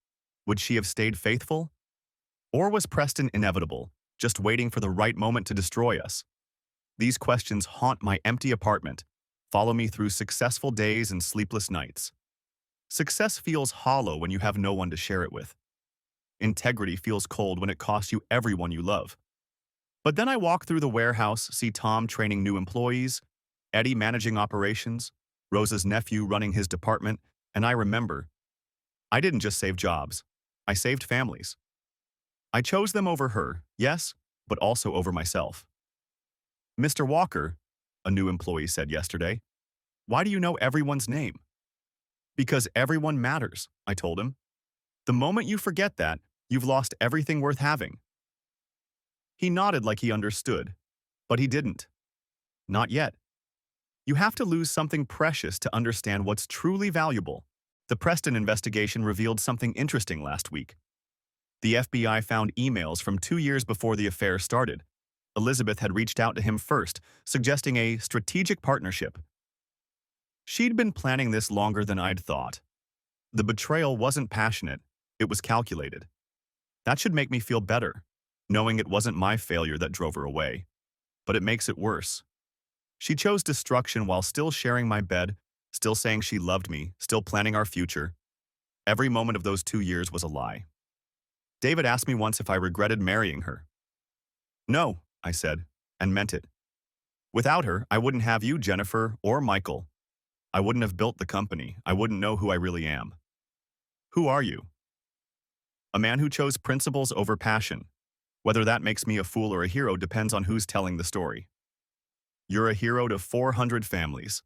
would she have stayed faithful? Or was Preston inevitable, just waiting for the right moment to destroy us? These questions haunt my empty apartment, follow me through successful days and sleepless nights. Success feels hollow when you have no one to share it with. Integrity feels cold when it costs you everyone you love. But then I walk through the warehouse, see Tom training new employees, Eddie managing operations, Rosa's nephew running his department, and I remember, I didn't just save jobs, I saved families. I chose them over her, yes, but also over myself. Mr. Walker, a new employee said yesterday, why do you know everyone's name? Because everyone matters, I told him. The moment you forget that, you've lost everything worth having. He nodded like he understood, but he didn't. Not yet. You have to lose something precious to understand what's truly valuable. The Preston investigation revealed something interesting last week. The FBI found emails from 2 years before the affair started. Elizabeth had reached out to him first, suggesting a strategic partnership. She'd been planning this longer than I'd thought. The betrayal wasn't passionate, it was calculated. That should make me feel better, knowing it wasn't my failure that drove her away. But it makes it worse. She chose destruction while still sharing my bed, still saying she loved me, still planning our future. Every moment of those 2 years was a lie. David asked me once if I regretted marrying her. No, I said, and meant it. Without her, I wouldn't have you, Jennifer, or Michael. I wouldn't have built the company. I wouldn't know who I really am. Who are you? A man who chose principles over passion. Whether that makes me a fool or a hero depends on who's telling the story. You're a hero to 400 families.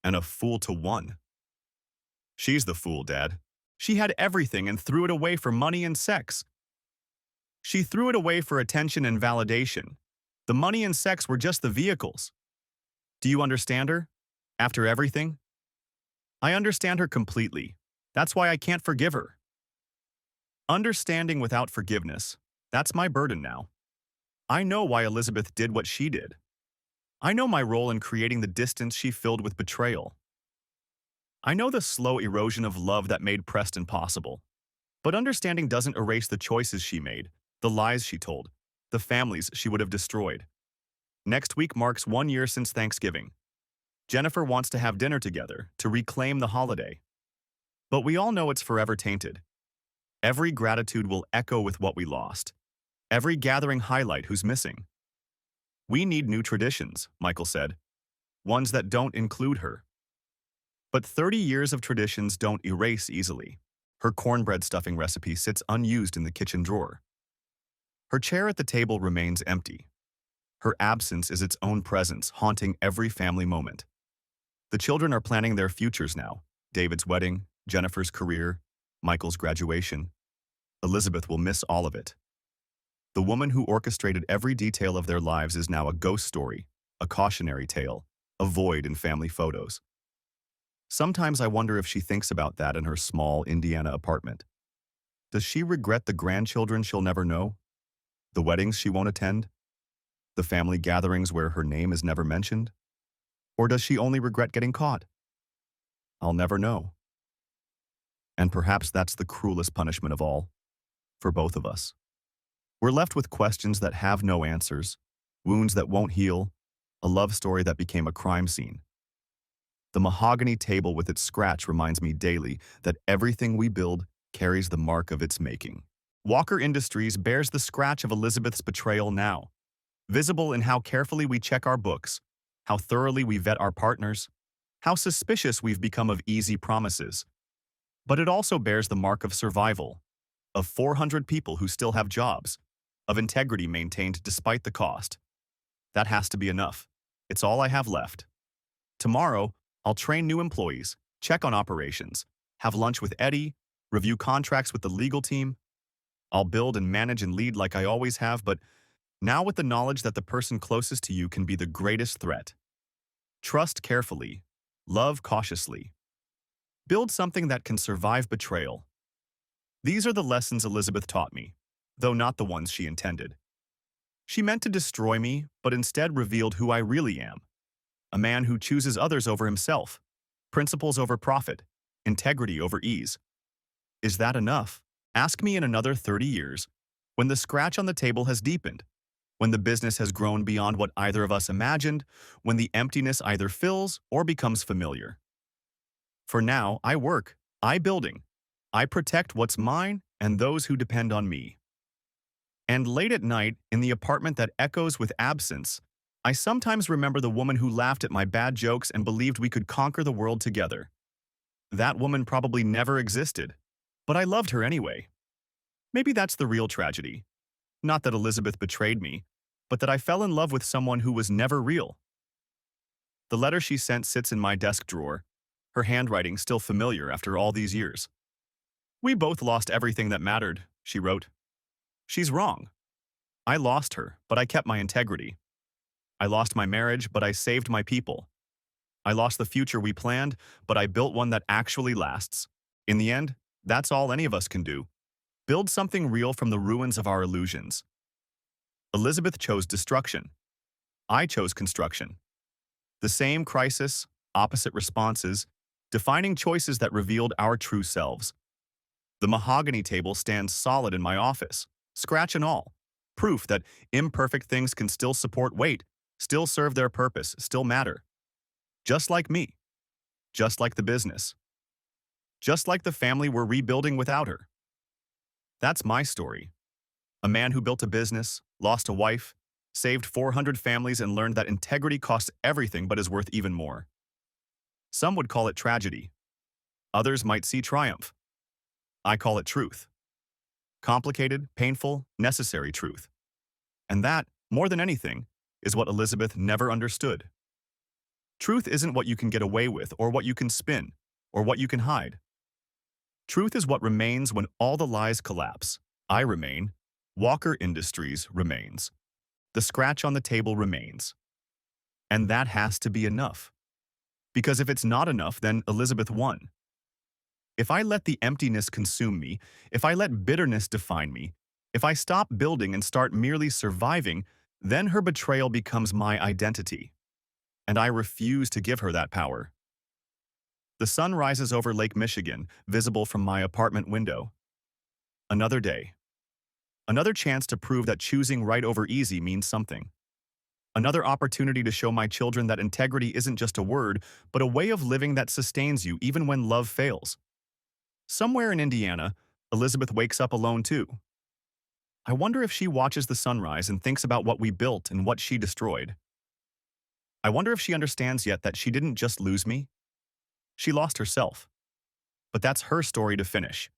And a fool to one. She's the fool, Dad. She had everything and threw it away for money and sex. She threw it away for attention and validation. The money and sex were just the vehicles. Do you understand her? After everything? I understand her completely. That's why I can't forgive her. Understanding without forgiveness, that's my burden now. I know why Elizabeth did what she did. I know my role in creating the distance she filled with betrayal. I know the slow erosion of love that made Preston possible. But understanding doesn't erase the choices she made, the lies she told, the families she would have destroyed. Next week marks 1 year since Thanksgiving. Jennifer wants to have dinner together, to reclaim the holiday. But we all know it's forever tainted. Every gratitude will echo with what we lost. Every gathering highlight who's missing. We need new traditions, Michael said. Ones that don't include her. But 30 years of traditions don't erase easily. Her cornbread stuffing recipe sits unused in the kitchen drawer. Her chair at the table remains empty. Her absence is its own presence, haunting every family moment. The children are planning their futures now. David's wedding, Jennifer's career, Michael's graduation. Elizabeth will miss all of it. The woman who orchestrated every detail of their lives is now a ghost story, a cautionary tale, a void in family photos. Sometimes I wonder if she thinks about that in her small Indiana apartment. Does she regret the grandchildren she'll never know? The weddings she won't attend? The family gatherings where her name is never mentioned? Or does she only regret getting caught? I'll never know. And perhaps that's the cruelest punishment of all, for both of us. We're left with questions that have no answers, wounds that won't heal, a love story that became a crime scene. The mahogany table with its scratch reminds me daily that everything we build carries the mark of its making. Walker Industries bears the scratch of Elizabeth's betrayal now, visible in how carefully we check our books, how thoroughly we vet our partners, how suspicious we've become of easy promises. But it also bears the mark of survival, of 400 people who still have jobs, of integrity maintained despite the cost. That has to be enough. It's all I have left. Tomorrow, I'll train new employees, check on operations, have lunch with Eddie, review contracts with the legal team. I'll build and manage and lead like I always have, but now with the knowledge that the person closest to you can be the greatest threat. Trust carefully. Love cautiously. Build something that can survive betrayal. These are the lessons Elizabeth taught me, though not the ones she intended. She meant to destroy me, but instead revealed who I really am. A man who chooses others over himself, principles over profit, integrity over ease. Is that enough? Ask me in another 30 years, when the scratch on the table has deepened, when the business has grown beyond what either of us imagined, when the emptiness either fills or becomes familiar. For now, I work, I building, I protect what's mine and those who depend on me. And late at night, in the apartment that echoes with absence, I sometimes remember the woman who laughed at my bad jokes and believed we could conquer the world together. That woman probably never existed, but I loved her anyway. Maybe that's the real tragedy. Not that Elizabeth betrayed me, but that I fell in love with someone who was never real. The letter she sent sits in my desk drawer, her handwriting still familiar after all these years. We both lost everything that mattered, she wrote. She's wrong. I lost her, but I kept my integrity. I lost my marriage, but I saved my people. I lost the future we planned, but I built one that actually lasts. In the end, that's all any of us can do. Build something real from the ruins of our illusions. Elizabeth chose destruction. I chose construction. The same crisis, opposite responses, defining choices that revealed our true selves. The mahogany table stands solid in my office, scratch and all, proof that imperfect things can still support weight, still serve their purpose, still matter. Just like me. Just like the business. Just like the family we're rebuilding without her. That's my story. A man who built a business, lost a wife, saved 400 families and learned that integrity costs everything but is worth even more. Some would call it tragedy. Others might see triumph. I call it truth. Complicated, painful, necessary truth. And that, more than anything, is what Elizabeth never understood. Truth isn't what you can get away with or what you can spin or what you can hide. Truth is what remains when all the lies collapse. I remain. Walker Industries remains. The scratch on the table remains. And that has to be enough. Because if it's not enough, then Elizabeth won. If I let the emptiness consume me, if I let bitterness define me, if I stop building and start merely surviving, then her betrayal becomes my identity. And I refuse to give her that power. The sun rises over Lake Michigan, visible from my apartment window. Another day. Another chance to prove that choosing right over easy means something. Another opportunity to show my children that integrity isn't just a word, but a way of living that sustains you even when love fails. Somewhere in Indiana, Elizabeth wakes up alone too. I wonder if she watches the sunrise and thinks about what we built and what she destroyed. I wonder if she understands yet that she didn't just lose me. She lost herself. But that's her story to finish.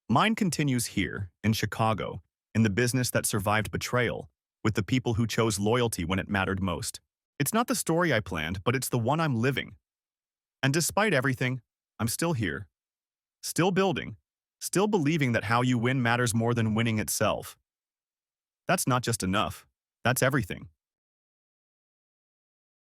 Mine continues here, in Chicago, in the business that survived betrayal, with the people who chose loyalty when it mattered most. It's not the story I planned, but it's the one I'm living. And despite everything, I'm still here. Still building. Still believing that how you win matters more than winning itself. That's not just enough. That's everything.